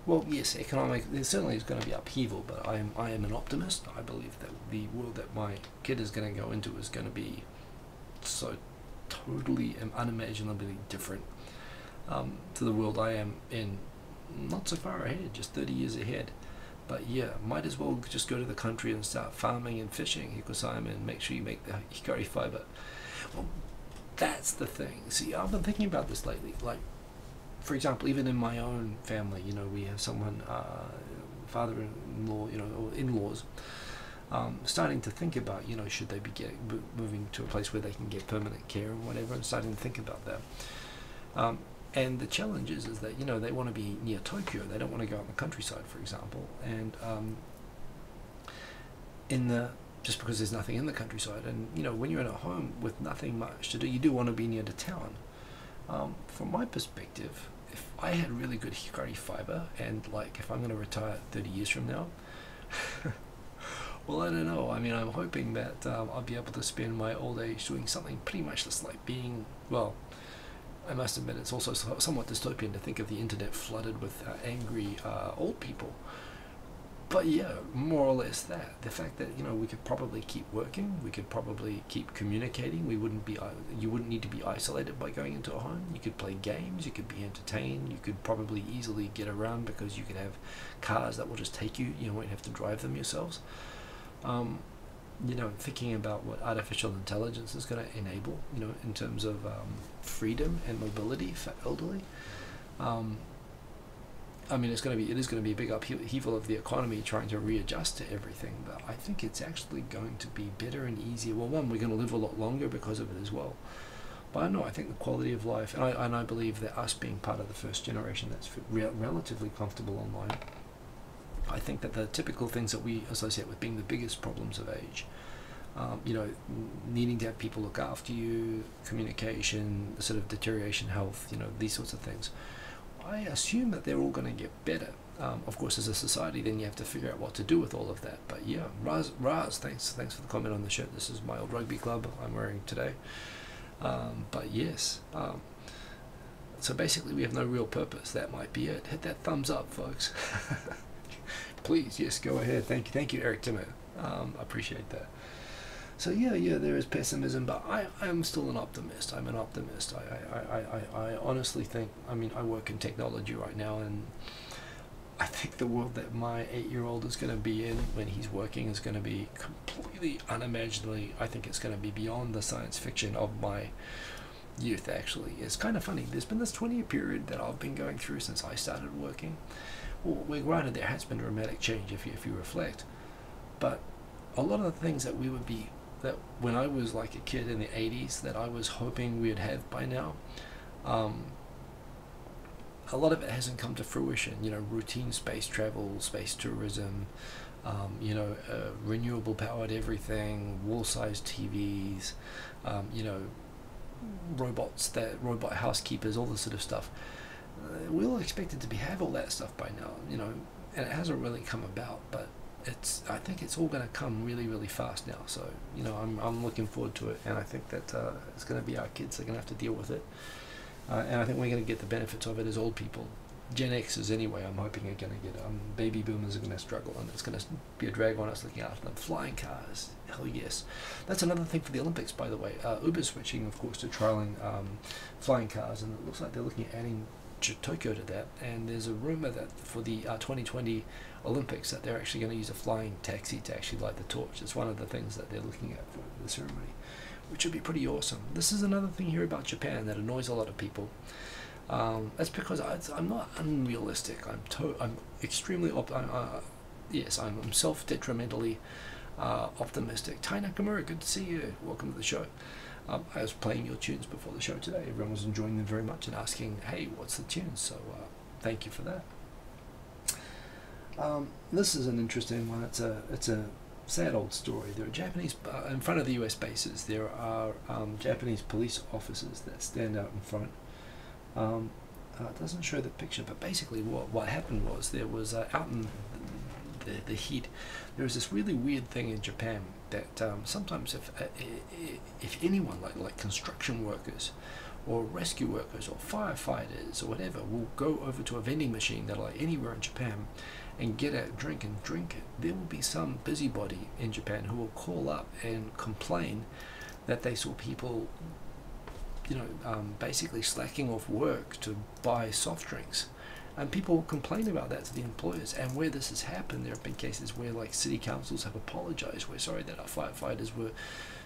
well, yes, there certainly is going to be upheaval, but I am an optimist. I believe that the world that my kid is going to go into is going to be so totally and unimaginably different to the world I am in. Not so far ahead, just 30 years ahead. But yeah, might as well just go to the country and start farming and fishing, Hikosama, and make sure you make the hikari fiber. Well, that's the thing. See, I've been thinking about this lately. Like, for example, even in my own family, you know, we have someone, father-in-law, you know, or in-laws, starting to think about, you know, should they be moving to a place where they can get permanent care or whatever, and starting to think about that. And the challenge is that, you know, they want to be near Tokyo. They don't want to go out in the countryside, for example. And just because there's nothing in the countryside, and you know, when you're in a home with nothing much to do, you do want to be near the town. From my perspective, if I had really good hikari fiber, and like if I'm going to retire 30 years from now, well, I don't know. I mean, I'm hoping that I'll be able to spend my old age doing something pretty much just like being, well, I must admit it's also somewhat dystopian to think of the internet flooded with angry old people. But yeah, more or less that. The fact that, you know, we could probably keep working, we could probably keep communicating, you wouldn't need to be isolated by going into a home. You could play games, you could be entertained, you could probably easily get around because you could have cars that will just take you, you won't have to drive them yourselves. You know, thinking about what artificial intelligence is going to enable, you know, in terms of freedom and mobility for elderly. I mean, it is going to be a big upheaval of the economy, trying to readjust to everything. But I think it's actually going to be better and easier. Well, one, we're going to live a lot longer because of it as well. But I know, I think the quality of life, and I believe that us being part of the first generation that's relatively comfortable online, I think that the typical things that we associate with being the biggest problems of age, you know, needing to have people look after you, communication, the sort of deterioration, health, you know, these sorts of things, I assume that they're all going to get better. Of course, as a society, then you have to figure out what to do with all of that. But yeah, Raz, thanks for the comment on the shirt. This is my old rugby club I'm wearing today. But yes, so basically we have no real purpose. That might be it. Hit that thumbs up, folks. Please, yes, go ahead. Thank you, Eric Timmer. I appreciate that. So yeah, there is pessimism, but I'm still an optimist. I'm an optimist. I honestly think, I mean, I work in technology right now, and I think the world that my 8-year-old is going to be in when he's working is going to be completely unimaginably, I think it's going to be beyond the science fiction of my youth, actually. It's kind of funny. There's been this 20-year period that I've been going through since I started working. Well, granted, there has been a dramatic change if you reflect, but a lot of the things that that when I was like a kid in the 80s that I was hoping we'd have by now, a lot of it hasn't come to fruition. You know, routine space travel, space tourism, you know, renewable powered everything, wall-sized TVs, you know, robot housekeepers, all this sort of stuff. We all expected to have all that stuff by now, you know, and it hasn't really come about. But I think it's all going to come really, really fast now. So, you know, I'm looking forward to it, and I think that it's going to be our kids that are going to have to deal with it. And I think we're going to get the benefits of it as old people. Gen Xers anyway, I'm hoping are going to get baby boomers are going to struggle, and it's going to be a drag on us looking after them. Flying cars, hell yes. That's another thing for the Olympics, by the way. Uber's switching, of course, to trialing flying cars, and it looks like they're looking at adding Tokyo to that. And there's a rumor that for the 2020 Olympics that they're actually going to use a flying taxi to actually light the torch. It's one of the things that they're looking at for the ceremony, which would be pretty awesome. This is another thing here about Japan that annoys a lot of people. That's because I'm not unrealistic. I'm extremely I'm self-detrimentally optimistic. Tai Nakamura, good to see you. Welcome to the show. I was playing your tunes before the show today. Everyone was enjoying them very much and asking, "Hey, what's the tune?" So thank you for that. This is an interesting one. It's a sad old story. There are Japanese in front of the U.S. bases. There are Japanese police officers that stand out in front. It doesn't show the picture, but basically what happened was there was out in the heat, there was this really weird thing in Japan that sometimes if anyone like construction workers or rescue workers or firefighters or whatever will go over to a vending machine that are like anywhere in Japan and get a drink and drink it, there will be some busybody in Japan who will call up and complain that they saw people, you know, basically slacking off work to buy soft drinks. And people complain about that to the employers. And where this has happened, there have been cases where like city councils have apologized. We're sorry that our firefighters were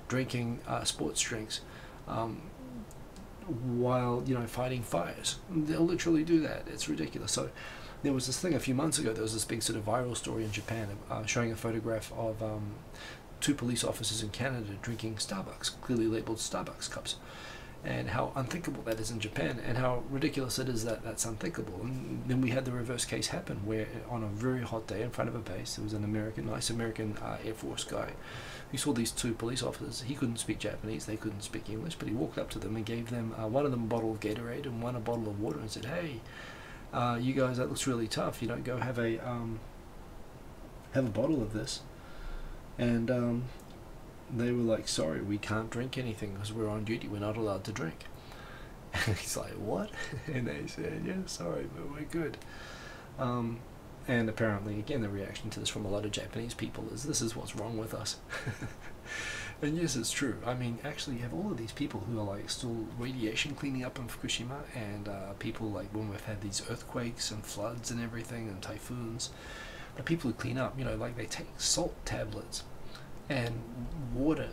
drinking sports drinks while, you know, fighting fires. They'll literally do that. It's ridiculous. So there was this thing a few months ago. There was this big sort of viral story in Japan showing a photograph of two police officers in Canada drinking Starbucks, clearly labeled Starbucks cups, and how unthinkable that is in Japan, and how ridiculous it is that that's unthinkable. And then we had the reverse case happen, where on a very hot day in front of a base, there was an nice American Air Force guy who saw these two police officers. He couldn't speak Japanese, they couldn't speak English, but he walked up to them and gave them, one of them a bottle of Gatorade and one a bottle of water, and said, "Hey, you guys, that looks really tough. You don't go have a bottle of this." And they were like, "Sorry, we can't drink anything because we're on duty. We're not allowed to drink." And he's like, "What?" And they said, "Yeah, sorry, but we're good." And apparently, again, the reaction to this from a lot of Japanese people is, this is what's wrong with us. And yes, it's true. I mean, actually, you have all of these people who are like still radiation cleaning up in Fukushima, and people like when we've had these earthquakes and floods and everything and typhoons, the people who clean up, you know, like they take salt tablets and water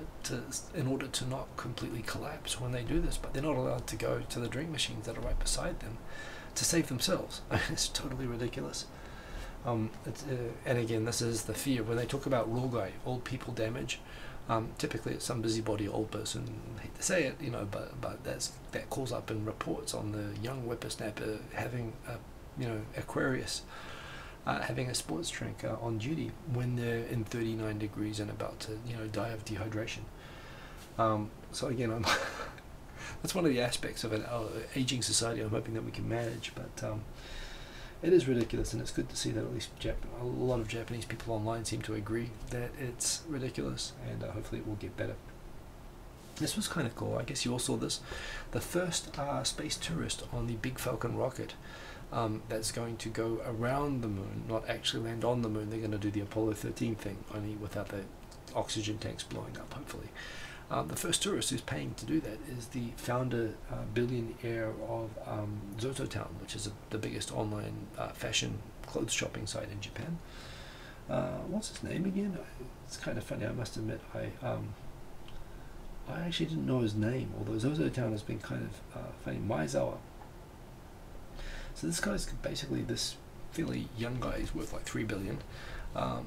in order to not completely collapse when they do this, but they're not allowed to go to the drink machines that are right beside them to save themselves. It's totally ridiculous. And again, this is the fear when they talk about rogai, old people damage. Typically, it's some busybody old person. I hate to say it, you know, but that calls up in reports on the young whippersnapper having Aquarius. Having a sports drink on duty when they're in 39 degrees and about to, you know, die of dehydration. So again, that's one of the aspects of an aging society I'm hoping that we can manage, but it is ridiculous, and it's good to see that at least a lot of Japanese people online seem to agree that it's ridiculous, and hopefully it will get better. This was kind of cool. I guess you all saw this. The first space tourist on the Big Falcon rocket that's going to go around the moon, not actually land on the moon. They're going to do the Apollo 13 thing, only without the oxygen tanks blowing up, hopefully. The first tourist who's paying to do that is the founder, billionaire of Zototown, which is the biggest online fashion clothes shopping site in Japan. What's his name again? It's kind of funny, I must admit. I actually didn't know his name, although Zototown has been kind of funny. Maizawa. So this guy's basically this fairly young guy. He's worth like $3 billion.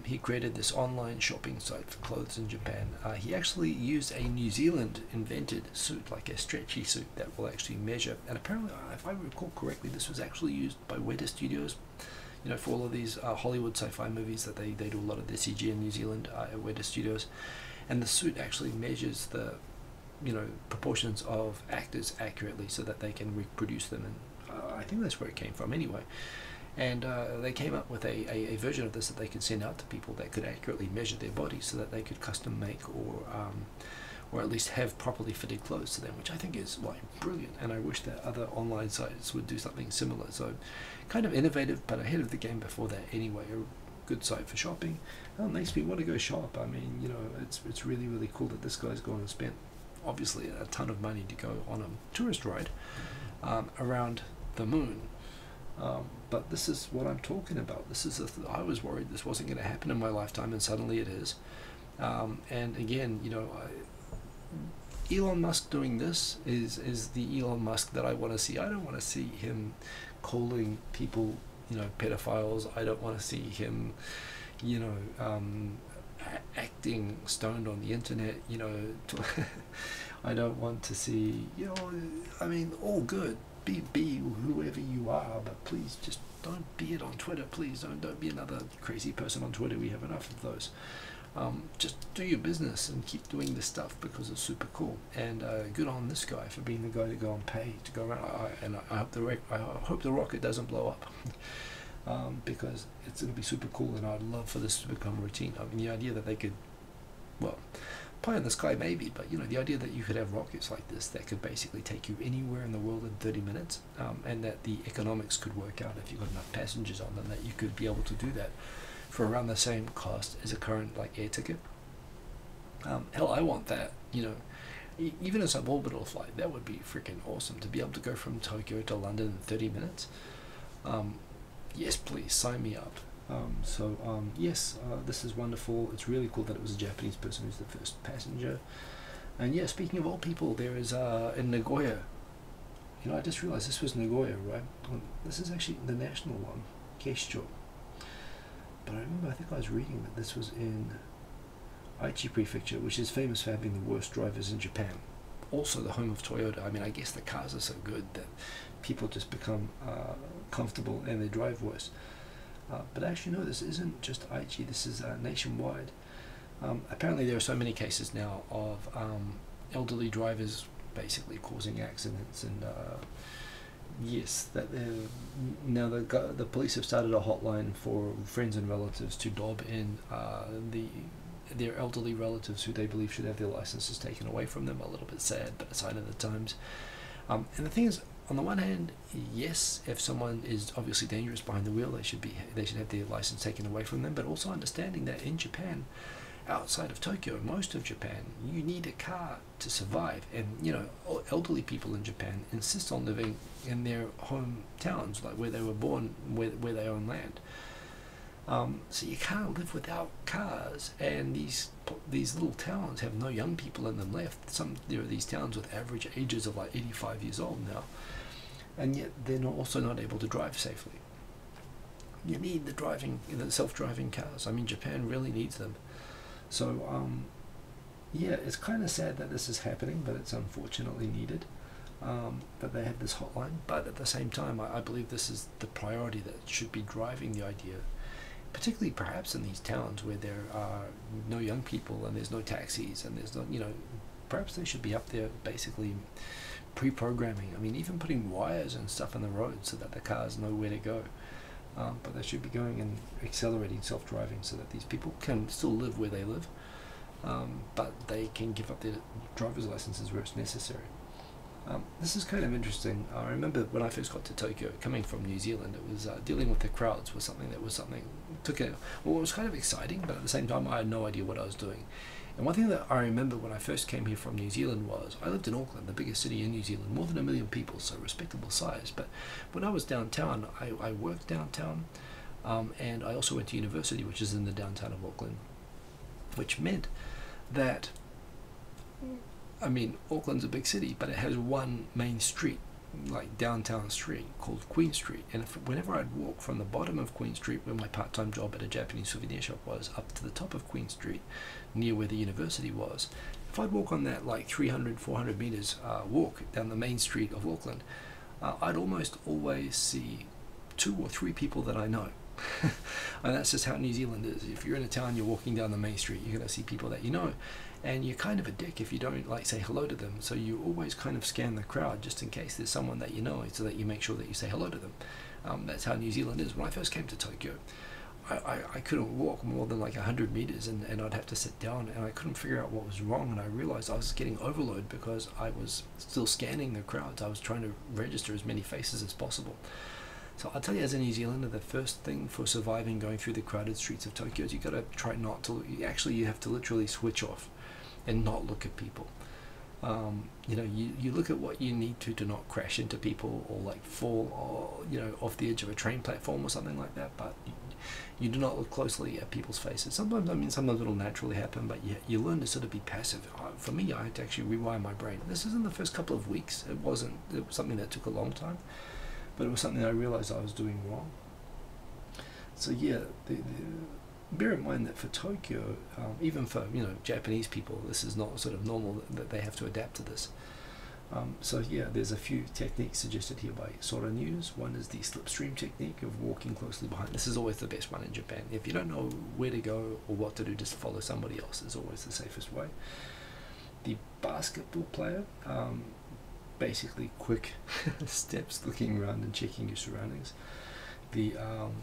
He created this online shopping site for clothes in Japan. He actually used a New Zealand invented suit, like a stretchy suit that will actually measure. And apparently, if I recall correctly, this was actually used by Weta Studios, you know, for all of these Hollywood sci-fi movies that they do a lot of their CG in New Zealand at Weta Studios. And the suit actually measures the, you know, proportions of actors accurately so that they can reproduce them. And I think that's where it came from anyway. And they came up with a version of this that they could send out to people that could accurately measure their bodies so that they could custom make or at least have properly fitted clothes to them, which I think is like brilliant. And I wish that other online sites would do something similar. So kind of innovative, but ahead of the game before that anyway. A good site for shopping. Makes me want to go shop. I mean, you know, it's really, really cool that this guy's gone and spent obviously a ton of money to go on a tourist ride around the moon. But this is what I'm talking about. This is I was worried this wasn't going to happen in my lifetime, and suddenly it is. And again, you know, Elon Musk doing this is the Elon Musk that I want to see. I don't want to see him calling people, you know, pedophiles. I don't want to see him, you know, acting stoned on the internet. You know, I don't want to see, you know, I mean, all good. Be whoever you are, but please just don't be it on Twitter. Please don't be another crazy person on Twitter. We have enough of those. Just do your business and keep doing this stuff because it's super cool. And good on this guy for being the guy to go and pay to go around. I hope the rocket doesn't blow up because it's going to be super cool. And I'd love for this to become routine. I mean, the idea that they could, well, pie in the sky maybe, but you know, the idea that you could have rockets like this that could basically take you anywhere in the world in 30 minutes, and that the economics could work out if you got enough passengers on them, that you could be able to do that for around the same cost as a current like air ticket. Hell, I want that, you know, even a suborbital flight. That would be freaking awesome to be able to go from Tokyo to London in 30 minutes. Yes, please sign me up. Yes, this is wonderful. It's really cool that it was a Japanese person who's the first passenger. And yeah, speaking of all people, there is in Nagoya, you know, I just realized this was Nagoya, right? This is actually the national one, Keisho. But I remember, I think I was reading that this was in Aichi Prefecture, which is famous for having the worst drivers in Japan. Also the home of Toyota. I mean, I guess the cars are so good that people just become comfortable and they drive worse. But actually, no, this isn't just Aichi, this is nationwide. Apparently there are so many cases now of elderly drivers basically causing accidents, and yes, that now the police have started a hotline for friends and relatives to dob in their elderly relatives who they believe should have their licenses taken away from them. A little bit sad, but a sign of the times. And the thing is, on the one hand, yes, if someone is obviously dangerous behind the wheel, they should have their license taken away from them. But also understanding that in Japan, outside of Tokyo, most of Japan, you need a car to survive. And you know, elderly people in Japan insist on living in their hometowns, like where they were born, where they own land. So you can't live without cars, and these little towns have no young people in them left. There are these towns with average ages of like 85 years old now, and yet they're also not able to drive safely. You need the self-driving cars. I mean, Japan really needs them. So yeah, it's kind of sad that this is happening, but it's unfortunately needed. That they have this hotline, but at the same time, I believe this is the priority that should be driving the idea, particularly perhaps in these towns where there are no young people and there's no taxis and there's no, you know, perhaps they should be up there basically pre-programming. I mean, even putting wires and stuff in the road so that the cars know where to go. But they should be going and accelerating self-driving so that these people can still live where they live, but they can give up their driver's licenses where it's necessary. This is kind of interesting. I remember when I first got to Tokyo, coming from New Zealand, it was dealing with the crowds was something it was kind of exciting, but at the same time I had no idea what I was doing. And one thing that I remember when I first came here from New Zealand was, I lived in Auckland, the biggest city in New Zealand, more than 1 million people, so respectable size. But when I was downtown, I worked downtown, and I also went to university, which is in the downtown of Auckland, which meant that, I mean, Auckland's a big city, but it has one main street like downtown street called Queen Street, and whenever I'd walk from the bottom of Queen Street, where my part-time job at a Japanese souvenir shop was, up to the top of Queen Street, near where the university was, if I'd walk on that like 300, 400 meters walk down the main street of Auckland, I'd almost always see 2 or 3 people that I know. And that's just how New Zealand is. If you're in a town, you're walking down the main street, you're going to see people that you know, and you're kind of a dick if you don't like say hello to them. So you always kind of scan the crowd just in case there's someone that you know, so that you make sure that you say hello to them. That's how New Zealand is. When I first came to Tokyo, I couldn't walk more than like 100 meters, and I'd have to sit down, and I couldn't figure out what was wrong, and I realized I was getting overload because I was still scanning the crowds. I was trying to register as many faces as possible. So I'll tell you, as a New Zealander, the first thing for surviving going through the crowded streets of Tokyo is you got to try not to. Actually, you have to literally switch off and not look at people. You know, you look at what you need to not crash into people or like fall, or, you know, off the edge of a train platform or something like that. But you do not look closely at people's faces. Sometimes, I mean, sometimes it'll naturally happen, but you learn to sort of be passive. For me, I had to actually rewire my brain. This isn't the first couple of weeks. It was something that took a long time. But it was something I realized I was doing wrong. So yeah, bear in mind that for Tokyo, even for, you know, Japanese people, this is not sort of normal that they have to adapt to this. So yeah, there's a few techniques suggested here by Sora News. One is the slipstream technique of walking closely behind. This is always the best one in Japan. If you don't know where to go or what to do, just follow somebody else. Is always the safest way. The basketball player, basically quick steps, looking around and checking your surroundings. The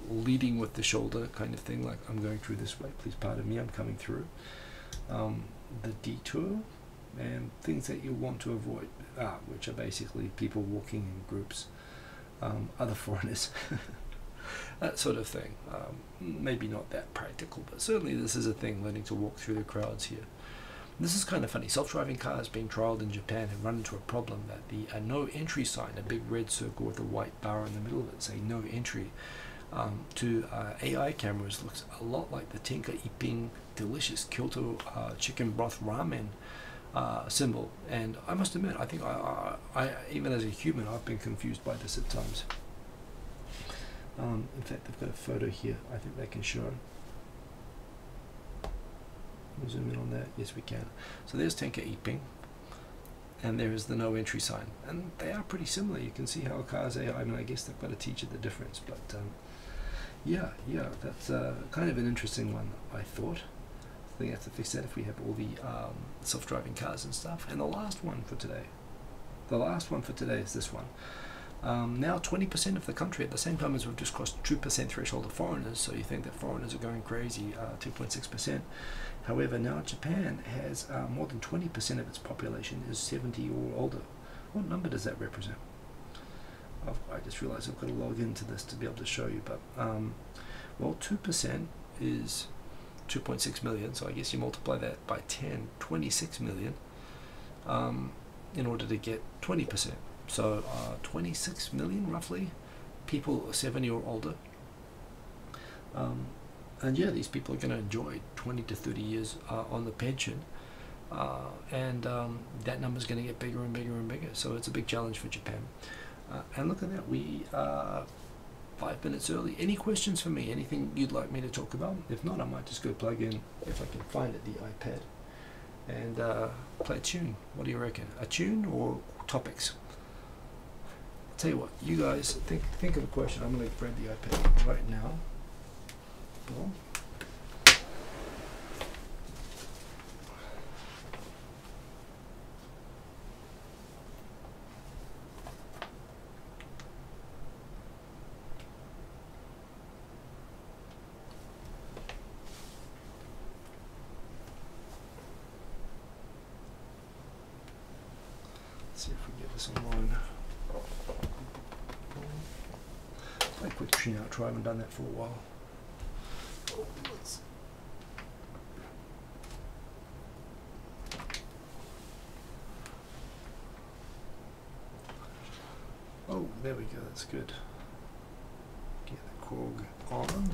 leading with the shoulder kind of thing, like I'm going through this way, please pardon me, I'm coming through. The detour, and things that you want to avoid, which are basically people walking in groups, other foreigners, that sort of thing. Maybe not that practical, but certainly this is a thing, learning to walk through the crowds here. This is kind of funny. Self-driving cars being trialled in Japan have run into a problem that the no entry sign, a big red circle with a white bar in the middle of it saying no entry, to AI cameras looks a lot like the Tenka Ipping delicious Kyoto chicken broth ramen symbol. And I must admit, I think I even as a human, I've been confused by this at times. In fact, they've got a photo here. I think they can show. Zoom in on that. Yes, we can. So there's Tenka Ipping, and there is the no entry sign, and they are pretty similar. You can see how cars are. I mean, I guess they've got to teach it the difference, but yeah, that's kind of an interesting one, I thought. I think I have to fix that if we have all the self-driving cars and stuff. And the last one for today is this one. Now 20% of the country, at the same time as we've just crossed 2% threshold of foreigners, so you think that foreigners are going crazy, 2.6%. However, now Japan has more than 20% of its population is 70 or older. What number does that represent? I just realized I've got to log into this to be able to show you, but well, 2% is 2.6 million, so I guess you multiply that by 10, 26 million, in order to get 20%. So 26 million roughly people 70 or older, and yeah, these people are going to enjoy 20 to 30 years on the pension, and that number is going to get bigger and bigger and bigger. So it's a big challenge for Japan. And look at that, we 5 minutes early. Any questions for me? Anything you'd like me to talk about? If not, I might just go plug in, if I can find it, the iPad, and play a tune. What do you reckon? A tune or topics? Tell you what, you guys think of a question. I'm going to grab the iPad right now. Boom. Let's see if we get this online. Play a quick tune outro. I haven't done that for a while. Oh, there we go. That's good. Get the Korg on.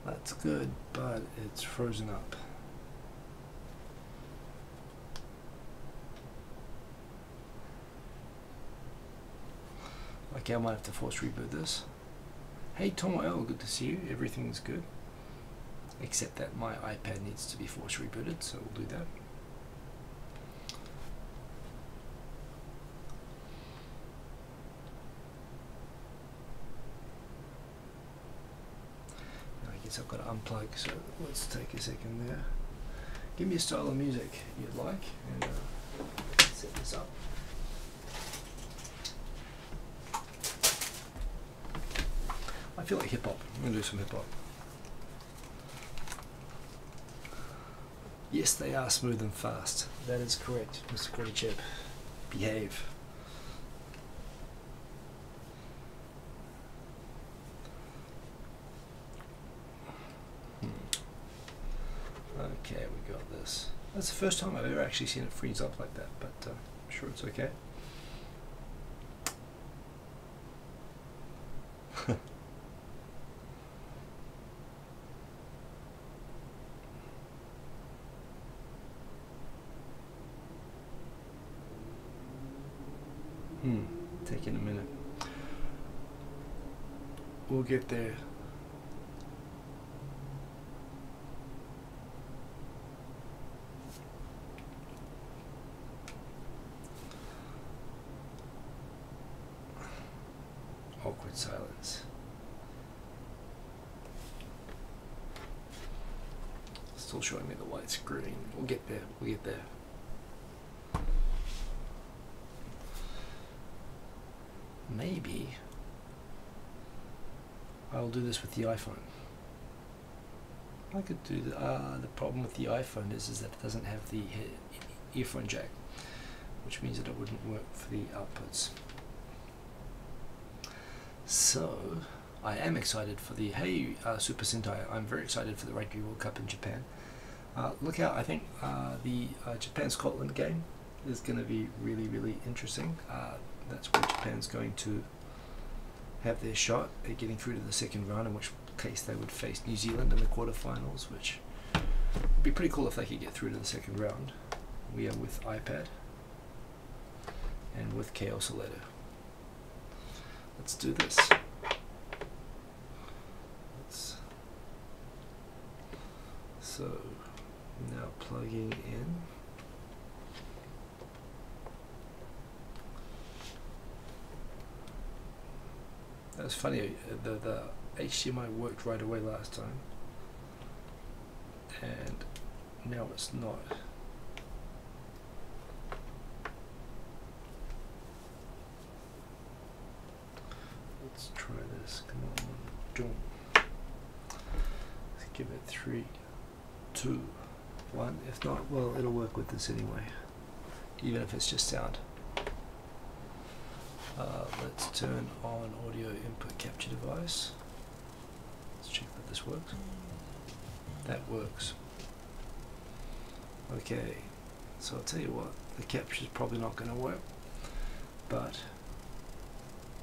That's good, but it's frozen up. Okay, I might have to force reboot this. Hey Tom L, good to see you. Everything's good. Except that my iPad needs to be force rebooted, so we'll do that. I guess I've got to unplug, so let's take a second there. Give me a style of music you'd like, and set this up. I feel like hip hop. I'm going to do some hip hop. Yes, they are smooth and fast. That is correct, Mr. Quarter Chip. Behave. Okay, we got this. That's the first time I've ever actually seen it freeze up like that, but I'm sure it's okay. Taking a minute. We'll get there. Awkward silence. Still showing me the white screen. We'll get there. We'll get there. Maybe I'll do this with the iPhone. I could do the problem with the iPhone is that it doesn't have the earphone jack, which means that it wouldn't work for the outputs. So I am excited for the Super Sentai. I'm very excited for the Rugby World Cup in Japan. Look out! I think the Japan-Scotland game is going to be really interesting. That's where Japan's going to have their shot at getting through to the second round, in which case they would face New Zealand in the quarterfinals, which would be pretty cool if they could get through to the second round. We are with iPad and with Chaos Letter. Let's do this. So now plugging in. That's funny, the HDMI worked right away last time, and now it's not. Let's try this, come on, boom. Let's give it 3, 2, 1. If not, well, it'll work with this anyway, even if it's just sound. Let's turn on audio input capture device. Let's check that this works. That works. Okay, so I'll tell you what, the capture is probably not going to work, but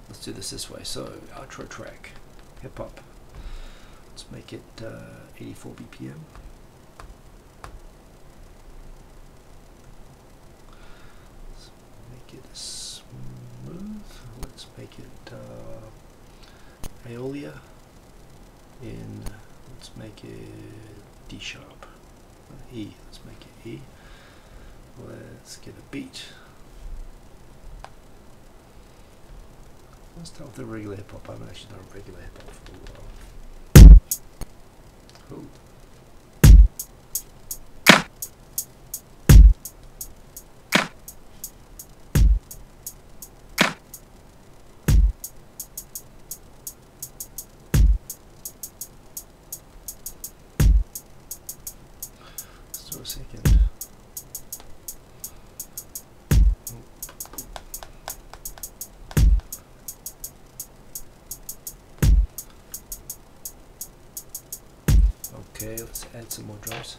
let's do this way. So outro track, hip hop. Let's make it 84 BPM. Let's make it smooth. Let's make it Aeolia in, let's make it D sharp, E, let's make it E. Let's get a beat. Let's start with the regular hip hop. I haven't actually done a regular hip hop for a while. Cool. A second. Okay, let's add some more drums.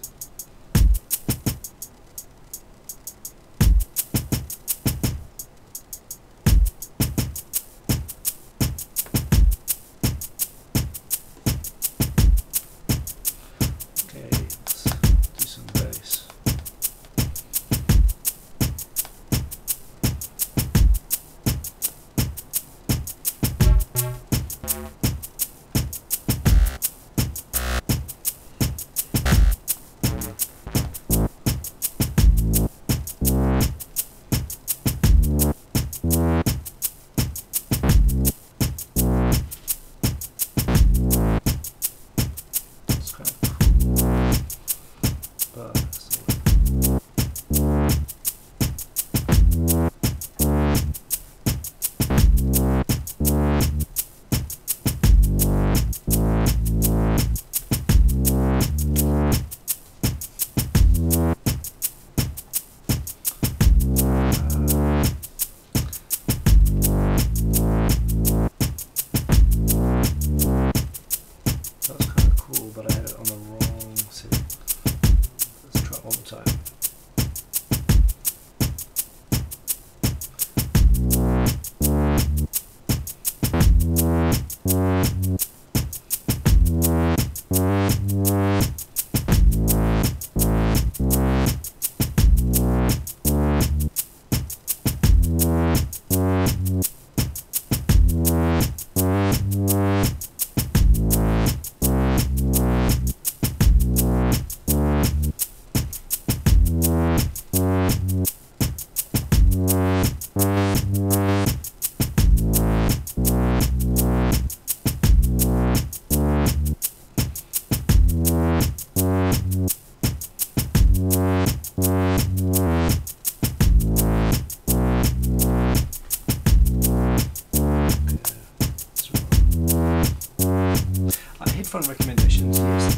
headphone recommendations. Yes,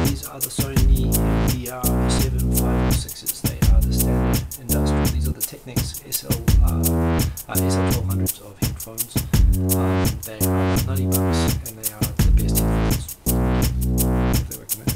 these are the Sony MVR7 5 or 6s. They are the standard industrial. These are the Technics SL1200s of headphones. They are $90 and they are the best headphones. Definitely recommend.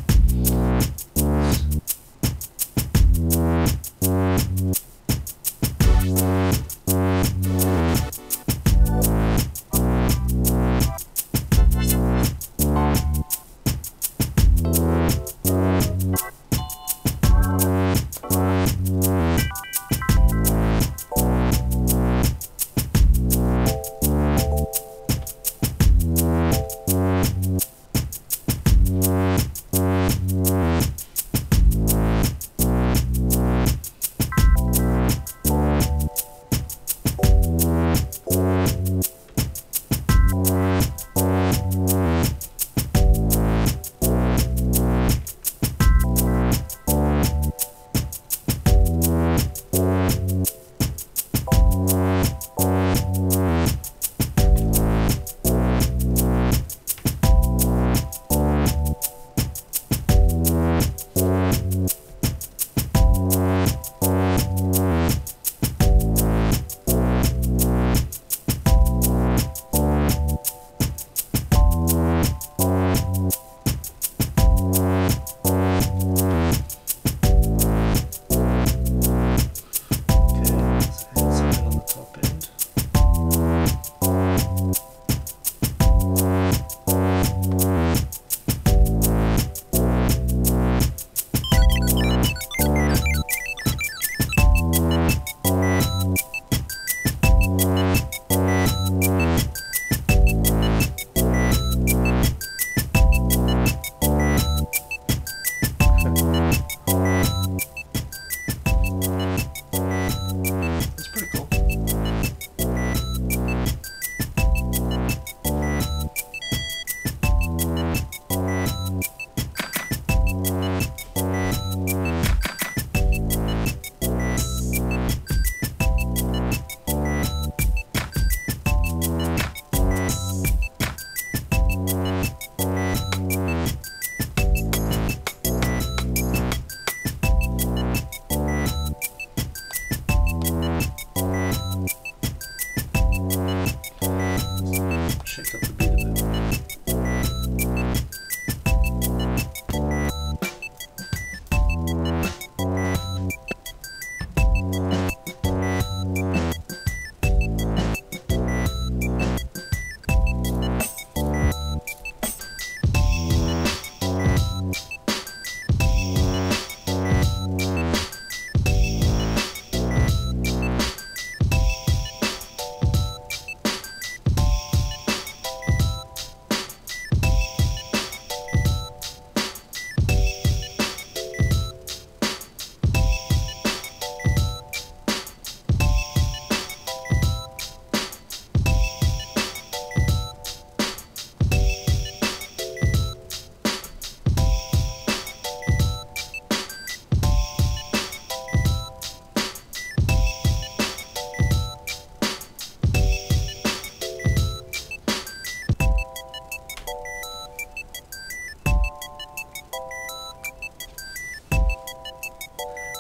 Shake up the beat a bit.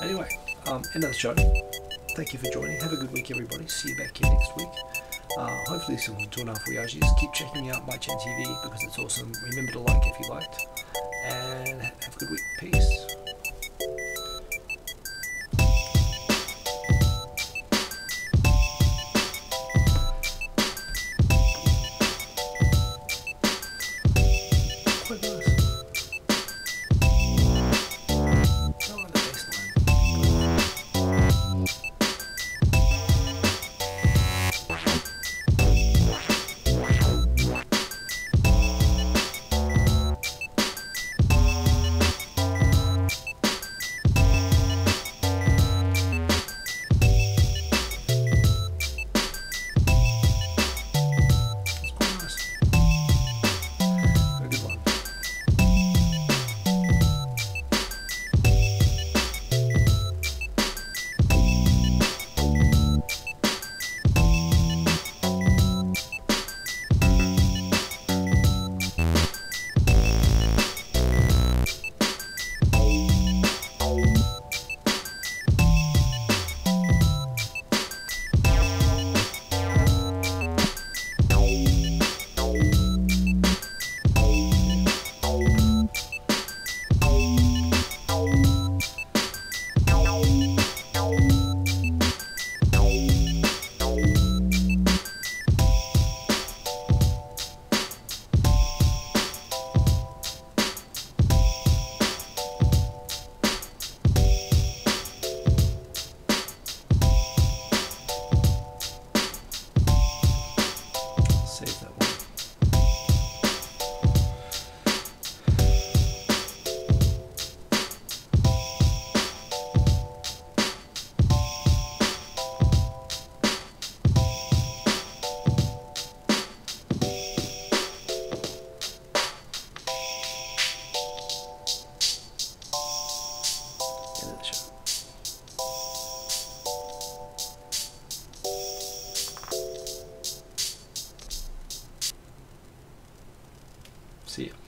Anyway, end of the show. Thank you for joining. Have a good week, everybody. See you back here next week. Hopefully some 2.5 Gaijins. Keep checking out my Chan TV because it's awesome. Remember to like if you liked. And have a good week. Peace. Quite nice. See ya.